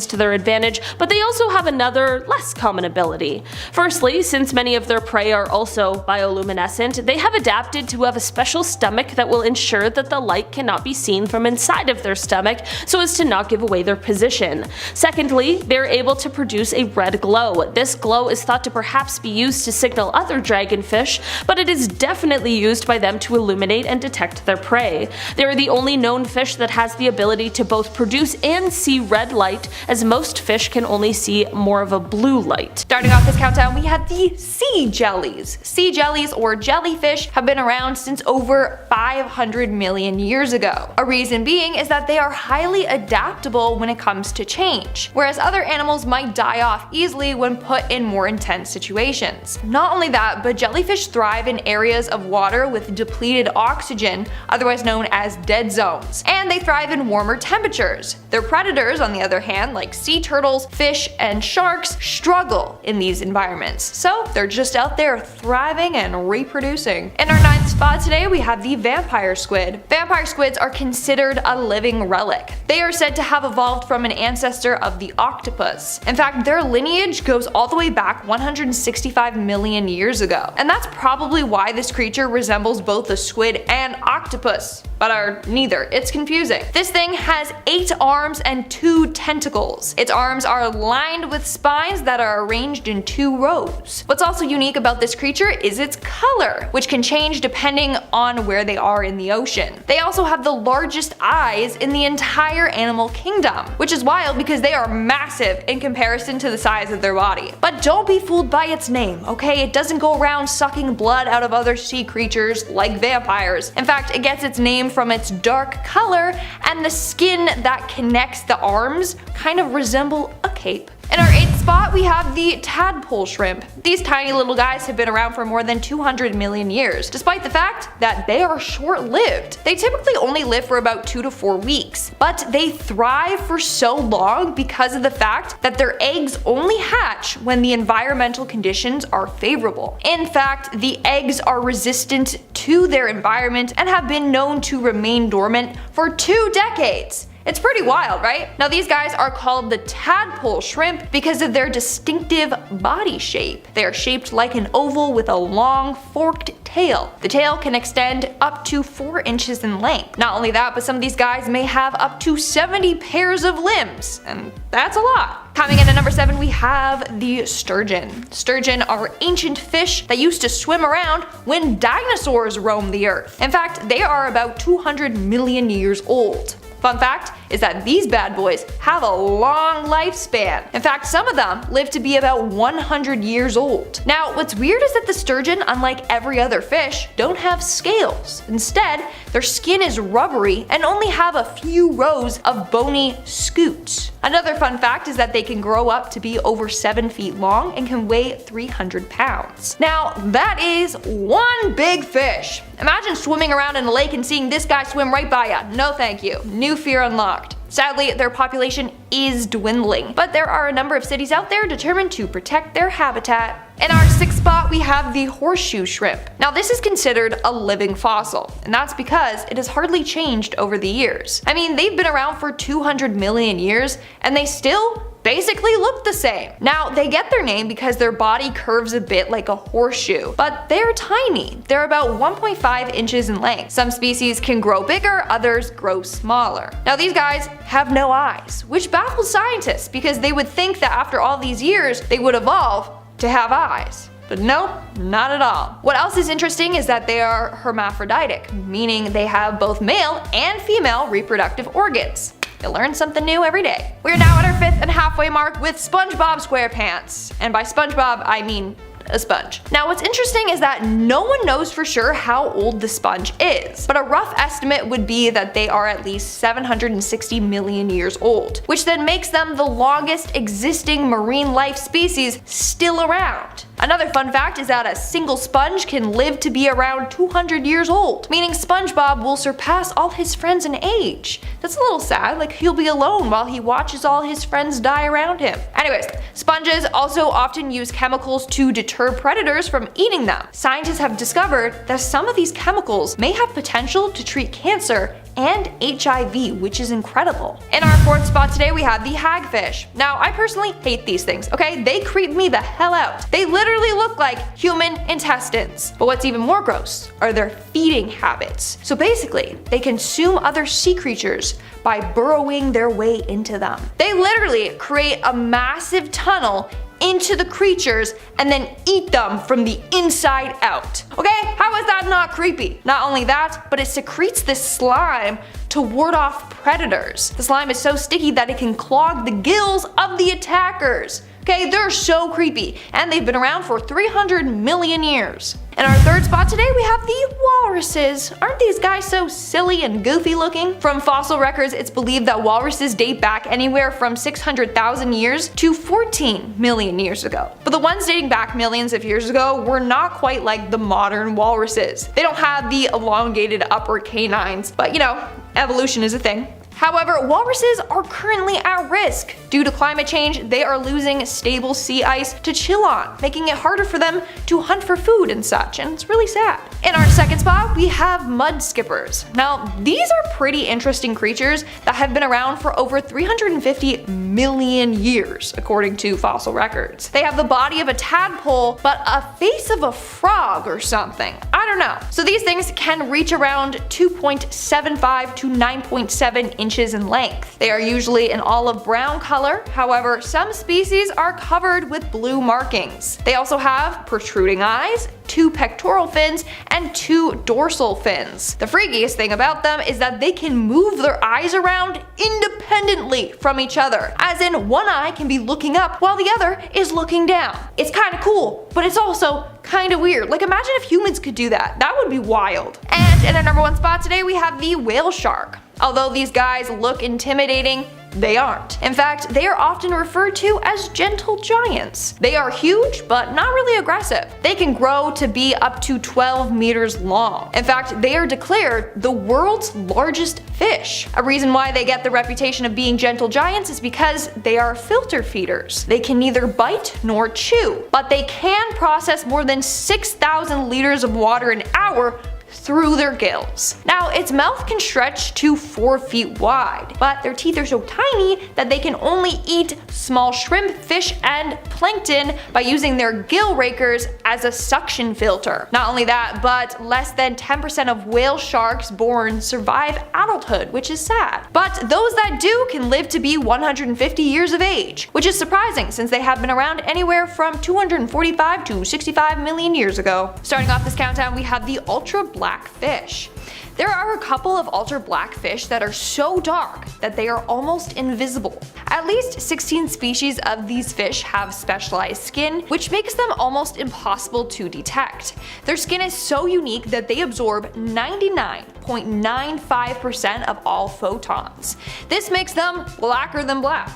to their advantage, but they also have another less common ability. Firstly, since many of their prey are also bioluminescent, they have adapted to have a special stomach that will ensure that the light cannot be seen from inside of their stomach so as to not give away their position. Secondly, they're able to produce a red glow. This glow is thought to perhaps be used to signal other dragonfish, but it is definitely used by them to illuminate and detect their prey. They are the only known fish that has the ability to both produce and see red light, as most fish can only see more of a blue light. Starting off this countdown, we have the sea jellies. Sea jellies, or jellyfish, have been around since over 500 million years ago. A reason being is that they are highly adaptable when it comes to change, whereas other animals might die off easily when put in more intense situations. Not only that, but jellyfish thrive in areas of water with depleted oxygen, otherwise known as dead zones, and they thrive in warmer temperatures. Their predators, on the other hand, like sea turtles, fish, and sharks, struggle in these environments, so they're just out there thriving and reproducing. In our 9th spot today, we have the vampire squid. Vampire squids are considered a living relic. They are said to have evolved from an ancestor of the octopus. In fact, their lineage goes all the way back 165 million years ago, and that's probably why this creature resembles both a squid and octopus. but are neither. It's confusing. This thing has 8 arms and 2 tentacles. Its arms are lined with spines that are arranged in 2 rows. What's also unique about this creature is its color, which can change depending on where they are in the ocean. They also have the largest eyes in the entire animal kingdom, which is wild because they are massive in comparison to the size of their body. But don't be fooled by its name, okay? It doesn't go around sucking blood out of other sea creatures like vampires. In fact, it gets its name from its dark color, and the skin that connects the arms kind of resemble a cape. In our 8th spot, we have the tadpole shrimp. These tiny little guys have been around for more than 200 million years, despite the fact that they are short-lived. They typically only live for about 2 to 4 weeks, but they thrive for so long because of the fact that their eggs only hatch when the environmental conditions are favorable. In fact, the eggs are resistant to their environment and have been known to remain dormant for 2 decades. It's pretty wild, right? Now these guys are called the tadpole shrimp because of their distinctive body shape. They are shaped like an oval with a long forked tail. The tail can extend up to 4 inches in length. Not only that, but some of these guys may have up to 70 pairs of limbs, and that's a lot. Coming in at number 7, we have the sturgeon. Sturgeon are ancient fish that used to swim around when dinosaurs roamed the earth. In fact, they are about 200 million years old. Fun fact is that these bad boys have a long lifespan. In fact, some of them live to be about 100 years old. Now, what's weird is that the sturgeon, unlike every other fish, don't have scales. Instead, their skin is rubbery and only have a few rows of bony scutes. Another fun fact is that they can grow up to be over 7 feet long and can weigh 300 pounds. Now, that is one big fish. Imagine swimming around in a lake and seeing this guy swim right by you. No thank you. New fear unlocked. Sadly, their population is dwindling, but there are a number of cities out there determined to protect their habitat. In our 6th spot, we have the horseshoe shrimp. Now this is considered a living fossil, and that's because it has hardly changed over the years. I mean, they've been around for 200 million years, and they still basically look the same. Now, they get their name because their body curves a bit like a horseshoe, but they're tiny. They're about 1.5 inches in length. Some species can grow bigger, others grow smaller. Now, these guys have no eyes, which baffles scientists because they would think that after all these years, they would evolve to have eyes. But nope, not at all. What else is interesting is that they are hermaphroditic, meaning they have both male and female reproductive organs. You learn something new every day. We are now at our 5th and halfway mark with SpongeBob SquarePants. And by SpongeBob, I mean a sponge. Now what's interesting is that no one knows for sure how old the sponge is, but a rough estimate would be that they are at least 760 million years old, which then makes them the longest existing marine life species still around. Another fun fact is that a single sponge can live to be around 200 years old, meaning SpongeBob will surpass all his friends in age. That's a little sad, like he'll be alone while he watches all his friends die around him. Anyways, sponges also often use chemicals to deter predators from eating them. Scientists have discovered that some of these chemicals may have potential to treat cancer and HIV, which is incredible. In our 4th spot today, we have the hagfish. Now, I personally hate these things, okay? They creep me the hell out. They literally look like human intestines. But what's even more gross are their feeding habits. So basically, they consume other sea creatures by burrowing their way into them. They literally create a massive tunnel into the creatures and then eat them from the inside out. Okay, how is that not creepy? Not only that, but it secretes this slime to ward off predators. The slime is so sticky that it can clog the gills of the attackers. Okay, they're so creepy, and they've been around for 300 million years. In our 3rd spot today, we have the walruses. Aren't these guys so silly and goofy looking? From fossil records, it's believed that walruses date back anywhere from 600,000 years to 14 million years ago. But the ones dating back millions of years ago were not quite like the modern walruses. They don't have the elongated upper canines, but you know, evolution is a thing. However, walruses are currently at risk. Due to climate change, they are losing stable sea ice to chill on, making it harder for them to hunt for food and such, and it's really sad. In our second spot, we have mud skippers. Now, these are pretty interesting creatures that have been around for over 350 million years, according to fossil records. They have the body of a tadpole, but a face of a frog or something. I don't know. So these things can reach around 2.75 to 9.7 inches in length. They are usually an olive brown color, however, some species are covered with blue markings. They also have protruding eyes, 2 pectoral fins, and 2 dorsal fins. The freakiest thing about them is that they can move their eyes around independently from each other, as in one eye can be looking up while the other is looking down. It's kinda cool, but it's also kinda weird. Like, imagine if humans could do that. That would be wild. And in our number 1 spot today, we have the whale shark. Although these guys look intimidating, they aren't. In fact, they are often referred to as gentle giants. They are huge, but not really aggressive. They can grow to be up to 12 meters long. In fact, they are declared the world's largest fish. A reason why they get the reputation of being gentle giants is because they are filter feeders. They can neither bite nor chew, but they can process more than 6,000 liters of water an hour through their gills. Now, its mouth can stretch to 4 feet wide, but their teeth are so tiny that they can only eat small shrimp, fish, and plankton by using their gill rakers as a suction filter. Not only that, but less than 10% of whale sharks born survive adulthood, which is sad. But those that do can live to be 150 years of age, which is surprising since they have been around anywhere from 245 to 65 million years ago. Starting off this countdown, we have the ultra black fish. There are a couple of ultra black fish that are so dark that they are almost invisible. At least 16 species of these fish have specialized skin, which makes them almost impossible to detect. Their skin is so unique that they absorb 99.95% of all photons. This makes them blacker than black.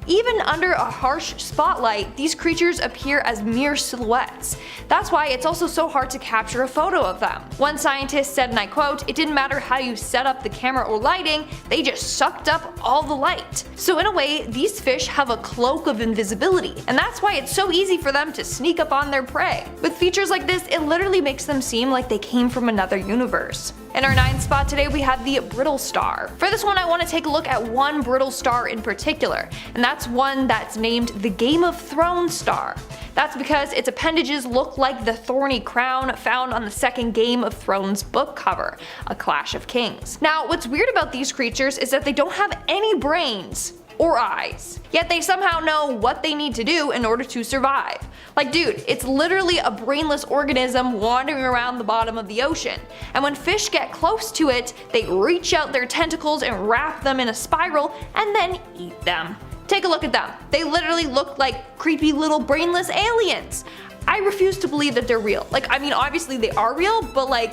Even under a harsh spotlight, these creatures appear as mere silhouettes. That's why it's also so hard to capture a photo of them. One scientist said, and I quote, "It didn't matter how you set up the camera or lighting, they just sucked up all the light." So in a way, these fish have a cloak of invisibility, and that's why it's so easy for them to sneak up on their prey. With features like this, it literally makes them seem like they came from another universe. In our 9th spot today, we have the brittle star. For this one, I want to take a look at one brittle star in particular, and that's one that's named the Game of Thrones star. That's because its appendages look like the thorny crown found on the second Game of Thrones book cover, A Clash of Kings. Now, what's weird about these creatures is that they don't have any brains or eyes, yet they somehow know what they need to do in order to survive. Like, dude, it's literally a brainless organism wandering around the bottom of the ocean, and when fish get close to it, they reach out their tentacles and wrap them in a spiral and then eat them. Take a look at them. They literally look like creepy little brainless aliens. I refuse to believe that they're real. Like, I mean, obviously they are real, but like,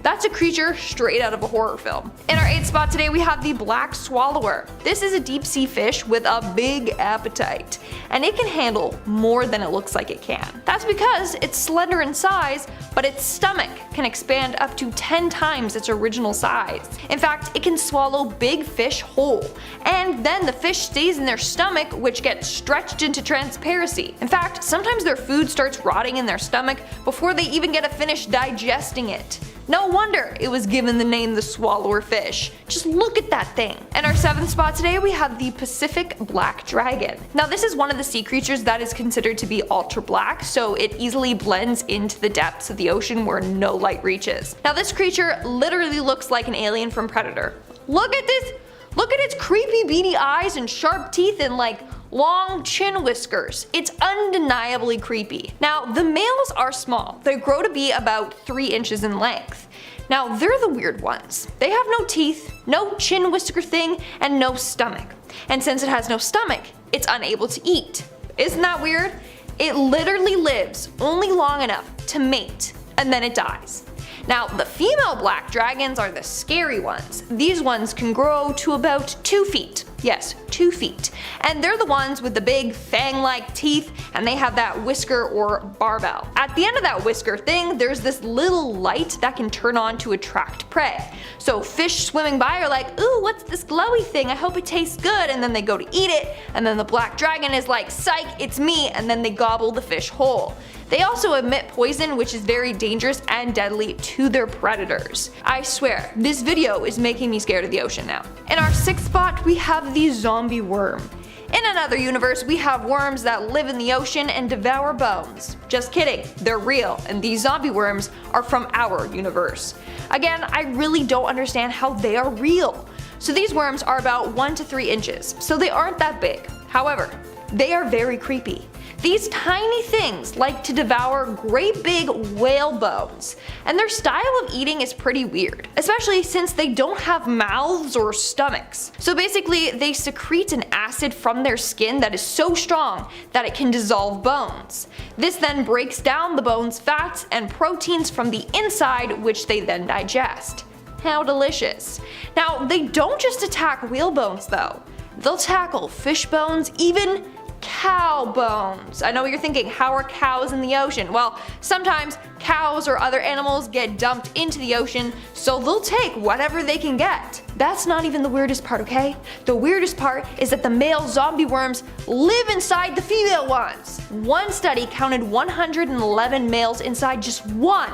that's a creature straight out of a horror film. In our 8th spot today, we have the black swallower. This is a deep sea fish with a big appetite, and it can handle more than it looks like it can. That's because it's slender in size, but its stomach can expand up to 10 times its original size. In fact, it can swallow big fish whole, and then the fish stays in their stomach, which gets stretched into transparency. In fact, sometimes their food starts rotting in their stomach before they even get to finish digesting it. No wonder it was given the name the swallower fish. Just look at that thing. In our 7th spot today, we have the Pacific black dragon. Now, this is one of the sea creatures that is considered to be ultra black, so it easily blends into the depths of the ocean where no light reaches. Now, this creature literally looks like an alien from Predator. Look at this! Look at its creepy beady eyes and sharp teeth and like long chin whiskers. It's undeniably creepy. Now, the males are small. They grow to be about 3 inches in length. Now, they're the weird ones. They have no teeth, no chin whisker thing, and no stomach. And since it has no stomach, it's unable to eat. Isn't that weird? It literally lives only long enough to mate, and then it dies. Now, the female black dragons are the scary ones. These ones can grow to about 2 feet. Yes, 2 feet. And they're the ones with the big fang-like teeth, and they have that whisker or barbel. At the end of that whisker thing, there's this little light that can turn on to attract prey. So fish swimming by are like, ooh, what's this glowy thing? I hope it tastes good. And then they go to eat it, and then the black dragon is like, psych, it's me, and then they gobble the fish whole. They also emit poison, which is very dangerous and deadly to their predators. I swear, this video is making me scared of the ocean now. In our 6th spot, we have the zombie worm. In another universe, we have worms that live in the ocean and devour bones. Just kidding, they're real, and these zombie worms are from our universe. Again, I really don't understand how they are real. So these worms are about 1 to 3 inches, so they aren't that big. However, they are very creepy. These tiny things like to devour great big whale bones, and their style of eating is pretty weird, especially since they don't have mouths or stomachs. So basically, they secrete an acid from their skin that is so strong that it can dissolve bones. This then breaks down the bone's fats and proteins from the inside, which they then digest. How delicious. Now, they don't just attack whale bones though. They'll tackle fish bones, even cow bones. I know what you're thinking, how are cows in the ocean? Well, sometimes cows or other animals get dumped into the ocean, so they'll take whatever they can get. That's not even the weirdest part, okay? The weirdest part is that the male zombie worms live inside the female ones. One study counted 111 males inside just one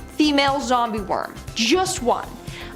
female zombie worm. Just one.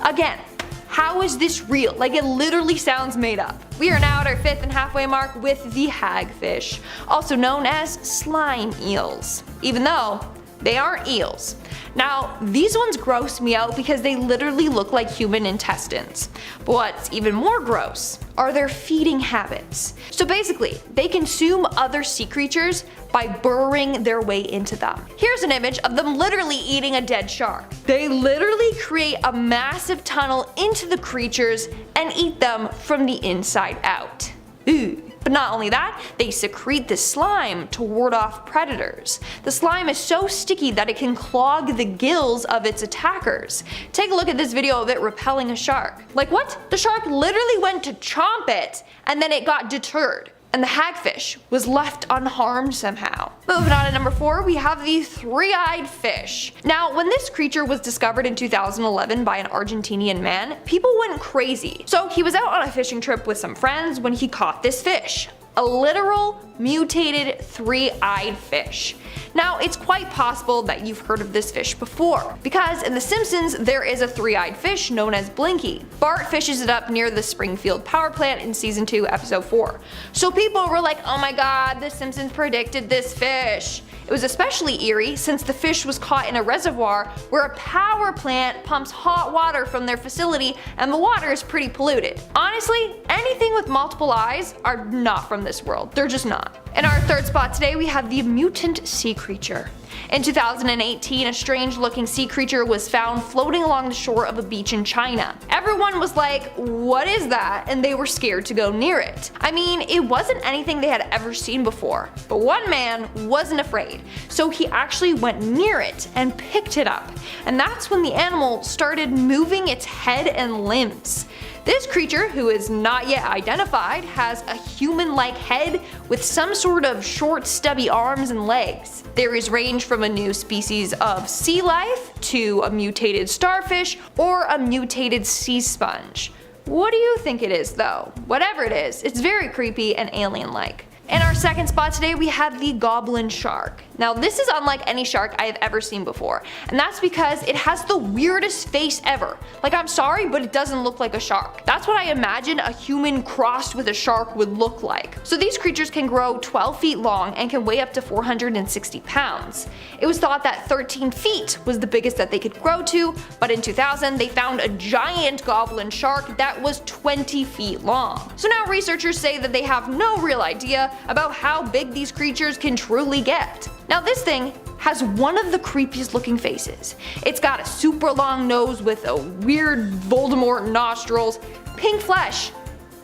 Again, how is this real? Like, it literally sounds made up. We are now at our 5th and halfway mark with the hagfish, also known as slime eels, even though they aren't eels. Now, these ones gross me out because they literally look like human intestines. But what's even more gross are their feeding habits. So basically, they consume other sea creatures by burrowing their way into them. Here's an image of them literally eating a dead shark. They literally create a massive tunnel into the creatures and eat them from the inside out. Ooh. But not only that, they secrete the slime to ward off predators. The slime is so sticky that it can clog the gills of its attackers. Take a look at this video of it repelling a shark. Like what? The shark literally went to chomp it and then it got deterred. And the hagfish was left unharmed somehow. Moving on to number 4, we have the three-eyed fish. Now, when this creature was discovered in 2011 by an Argentinian man, people went crazy. So he was out on a fishing trip with some friends when he caught this fish. A literal mutated three-eyed fish. Now, it's quite possible that you've heard of this fish before, because in The Simpsons there is a three-eyed fish known as Blinky. Bart fishes it up near the Springfield power plant in season 2, episode 4. So people were like, oh my god, The Simpsons predicted this fish. It was especially eerie since the fish was caught in a reservoir where a power plant pumps hot water from their facility and the water is pretty polluted. Honestly, anything with multiple eyes are not from this world. They're just not. In our 3rd spot today, we have the mutant sea creature. In 2018, a strange looking sea creature was found floating along the shore of a beach in China. Everyone was like, what is that? And they were scared to go near it. I mean, it wasn't anything they had ever seen before, but one man wasn't afraid, so he actually went near it and picked it up. And that's when the animal started moving its head and limbs. This creature, who is not yet identified, has a human-like head with some sort of short stubby arms and legs. Theories range from a new species of sea life to a mutated starfish or a mutated sea sponge. What do you think it is though? Whatever it is, it's very creepy and alien-like. In our 2nd spot today, we have the goblin shark. Now this is unlike any shark I have ever seen before, and that's because it has the weirdest face ever. Like, I'm sorry, but it doesn't look like a shark. That's what I imagine a human crossed with a shark would look like. So these creatures can grow 12 feet long and can weigh up to 460 pounds. It was thought that 13 feet was the biggest that they could grow to, but in 2000 they found a giant goblin shark that was 20 feet long. So now researchers say that they have no real idea about how big these creatures can truly get. Now this thing has one of the creepiest looking faces. It's got a super long nose with a weird Voldemort nostrils, pink flesh,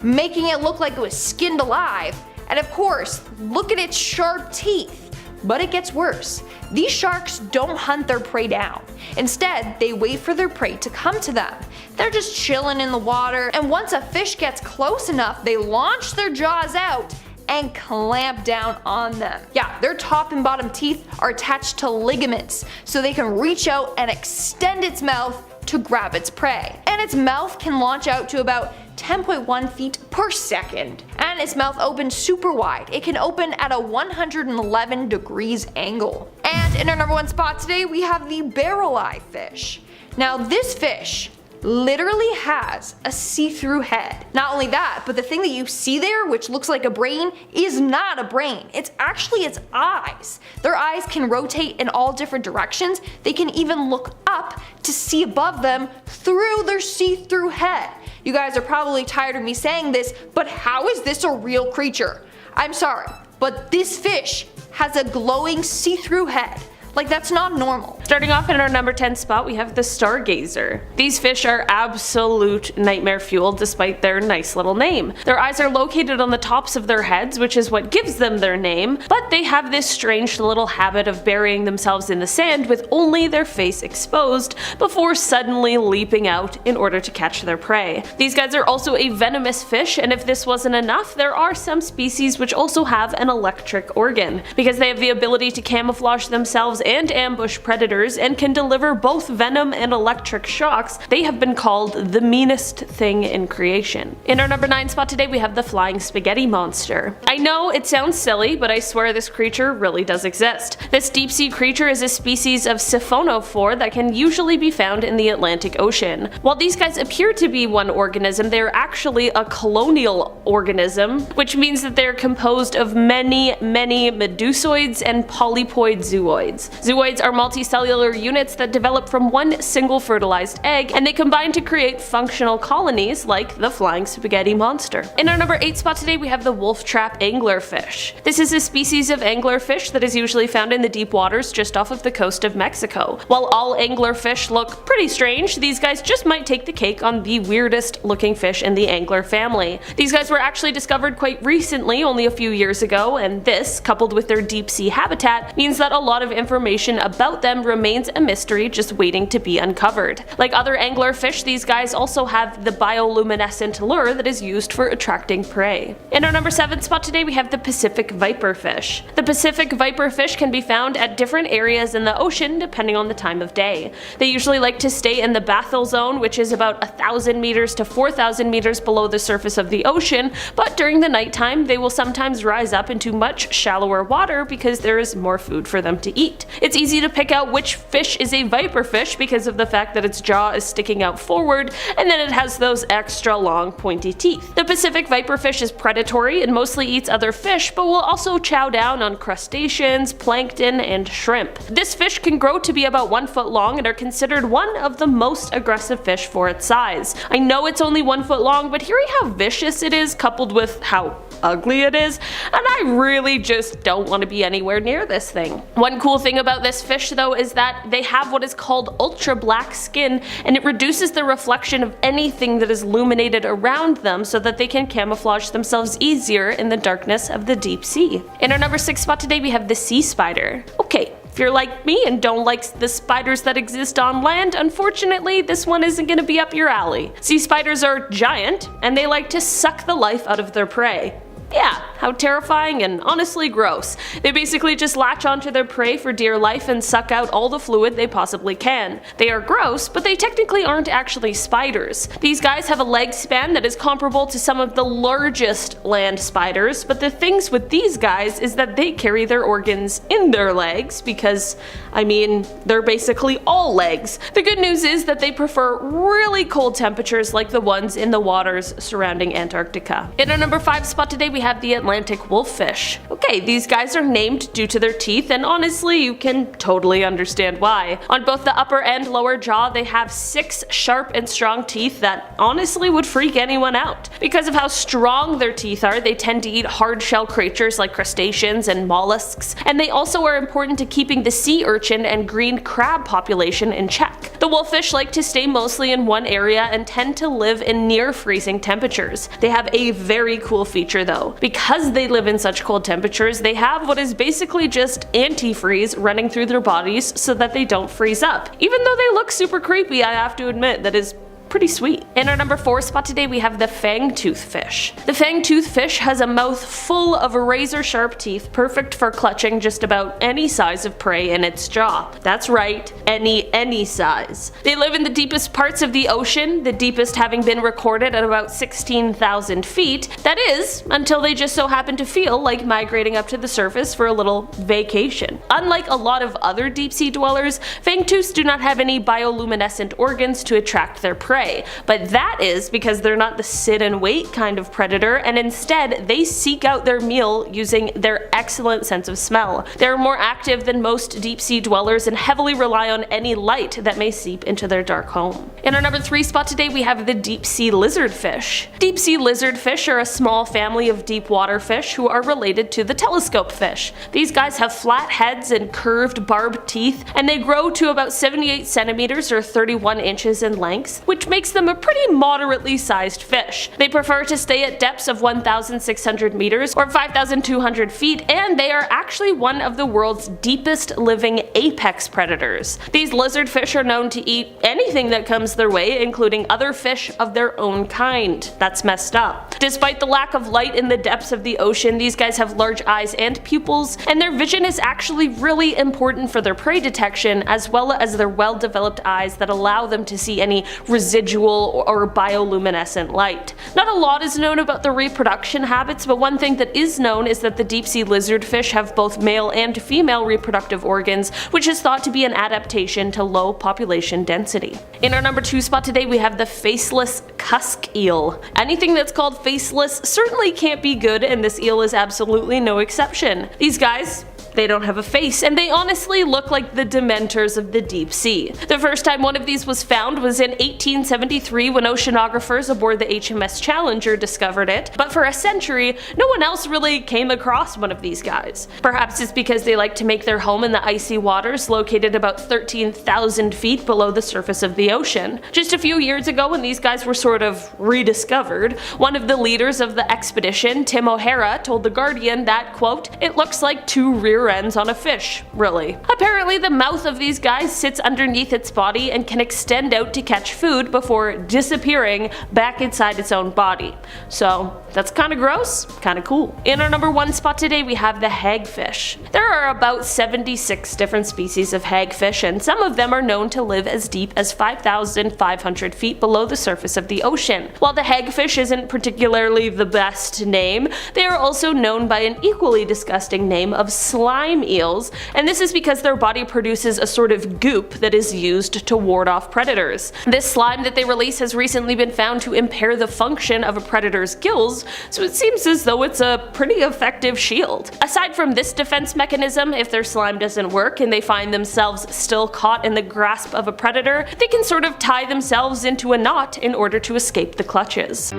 making it look like it was skinned alive, and of course, look at its sharp teeth. But it gets worse. These sharks don't hunt their prey down. Instead, they wait for their prey to come to them. They're just chilling in the water, and once a fish gets close enough, they launch their jaws out and clamp down on them. Yeah, their top and bottom teeth are attached to ligaments, so they can reach out and extend its mouth to grab its prey. And its mouth can launch out to about 10.1 feet per second. And its mouth opens super wide. It can open at a 111 degrees angle. And in our number 1 spot today, we have the barrel eye fish. Now this fish literally has a see-through head. Not only that, but the thing that you see there, which looks like a brain, is not a brain. It's actually its eyes. Their eyes can rotate in all different directions. They can even look up to see above them through their see-through head. You guys are probably tired of me saying this, but how is this a real creature? I'm sorry, but this fish has a glowing see-through head. Like, that's not normal. Starting off in our number 10 spot, we have the stargazer. These fish are absolute nightmare fuel despite their nice little name. Their eyes are located on the tops of their heads, which is what gives them their name, but they have this strange little habit of burying themselves in the sand with only their face exposed before suddenly leaping out in order to catch their prey. These guys are also a venomous fish, and if this wasn't enough, there are some species which also have an electric organ. Because they have the ability to camouflage themselves and ambush predators and can deliver both venom and electric shocks, they have been called the meanest thing in creation. In our number 9 spot today, we have the flying spaghetti monster. I know it sounds silly, but I swear this creature really does exist. This deep sea creature is a species of siphonophore that can usually be found in the Atlantic Ocean. While these guys appear to be one organism, they are actually a colonial organism, which means that they are composed of many medusoids and polypoid zooids. Zooids are multicellular units that develop from one single fertilized egg, and they combine to create functional colonies like the flying spaghetti monster. In our number 8 spot today, we have the wolf trap anglerfish. This is a species of anglerfish that is usually found in the deep waters just off of the coast of Mexico. While all anglerfish look pretty strange, these guys just might take the cake on the weirdest looking fish in the angler family. These guys were actually discovered quite recently, only a few years ago, and this, coupled with their deep sea habitat, means that a lot of information about them remains a mystery just waiting to be uncovered. Like other anglerfish, these guys also have the bioluminescent lure that is used for attracting prey. In our number 7 spot today, we have the Pacific viperfish. The Pacific viperfish can be found at different areas in the ocean depending on the time of day. They usually like to stay in the bathyl zone, which is about 1,000 meters to 4,000 meters below the surface of the ocean, but during the nighttime they will sometimes rise up into much shallower water because there is more food for them to eat. It's easy to pick out which fish is a viperfish because of the fact that its jaw is sticking out forward and then it has those extra long pointy teeth. The Pacific viperfish is predatory and mostly eats other fish, but will also chow down on crustaceans, plankton, and shrimp. This fish can grow to be about 1 foot long and are considered one of the most aggressive fish for its size. I know it's only 1 foot long, but hearing how vicious it is coupled with how ugly it is, and I really just don't want to be anywhere near this thing. One cool thing about this fish though is that they have what is called ultra black skin, and it reduces the reflection of anything that is illuminated around them so that they can camouflage themselves easier in the darkness of the deep sea. In our number 6 spot today, we have the sea spider. Okay, if you're like me and don't like the spiders that exist on land, unfortunately this one isn't going to be up your alley. Sea spiders are giant and they like to suck the life out of their prey. Yeah, how terrifying and honestly gross. They basically just latch onto their prey for dear life and suck out all the fluid they possibly can. They are gross, but they technically aren't actually spiders. These guys have a leg span that is comparable to some of the largest land spiders, but the things with these guys is that they carry their organs in their legs because, I mean, they're basically all legs. The good news is that they prefer really cold temperatures like the ones in the waters surrounding Antarctica. In our number 5 spot today, we have the Atlantic wolffish. Okay, these guys are named due to their teeth, and honestly you can totally understand why. On both the upper and lower jaw they have 6 sharp and strong teeth that honestly would freak anyone out. Because of how strong their teeth are, they tend to eat hard shell creatures like crustaceans and mollusks, and they also are important to keeping the sea urchin and green crab population in check. The wolffish like to stay mostly in one area and tend to live in near freezing temperatures. They have a very cool feature though. Because they live in such cold temperatures, they have what is basically just antifreeze running through their bodies so that they don't freeze up. Even though they look super creepy, I have to admit that is pretty sweet. In our number 4 spot today, we have the fangtooth fish. The fangtooth fish has a mouth full of razor-sharp teeth, perfect for clutching just about any size of prey in its jaw. That's right, any size. They live in the deepest parts of the ocean, the deepest having been recorded at about 16,000 feet. That is, until they just so happen to feel like migrating up to the surface for a little vacation. Unlike a lot of other deep-sea dwellers, fangtooths do not have any bioluminescent organs to attract their prey, but that is because they're not the sit and wait kind of predator, and instead they seek out their meal using their excellent sense of smell. They're more active than most deep-sea dwellers and heavily rely on any light that may seep into their dark home. In our number 3 spot today, we have the deep-sea lizardfish. Deep-sea lizardfish are a small family of deep water fish who are related to the telescope fish. These guys have flat heads and curved barbed teeth, and they grow to about 78 centimeters or 31 inches in length, which makes them a pretty moderately sized fish. They prefer to stay at depths of 1,600 meters or 5,200 feet, and they are actually one of the world's deepest living apex predators. These lizardfish are known to eat anything that comes their way, including other fish of their own kind. That's messed up. Despite the lack of light in the depths of the ocean, these guys have large eyes and pupils, and their vision is actually really important for their prey detection, as well as their well-developed eyes that allow them to see any residual or bioluminescent light. Not a lot is known about their reproduction habits, but one thing that is known is that the deep-sea lizardfish have both male and female reproductive organs, which is thought to be an adaptation to low population density. In our number 2 spot today, we have the faceless cusk eel. Anything that's called faceless certainly can't be good, and this eel is absolutely no exception. These guys, they don't have a face, and they honestly look like the dementors of the deep sea. The first time one of these was found was in 1873 when oceanographers aboard the HMS Challenger discovered it, but for a century, no one else really came across one of these guys. Perhaps it's because they like to make their home in the icy waters located about 13,000 feet below the surface of the ocean. Just a few years ago, when these guys were sort of rediscovered, one of the leaders of the expedition, Tim O'Hara, told The Guardian that, quote, "It looks like two rear ends on a fish, really." Apparently the mouth of these guys sits underneath its body and can extend out to catch food before disappearing back inside its own body. So that's kinda gross, kinda cool. In our number 1 spot today, we have the hagfish. There are about 76 different species of hagfish, and some of them are known to live as deep as 5,500 feet below the surface of the ocean. While the hagfish isn't particularly the best name, they are also known by an equally disgusting name of slime eels, and this is because their body produces a sort of goop that is used to ward off predators. This slime that they release has recently been found to impair the function of a predator's gills, so it seems as though it's a pretty effective shield. Aside from this defense mechanism, if their slime doesn't work and they find themselves still caught in the grasp of a predator, they can sort of tie themselves into a knot in order to escape the clutches.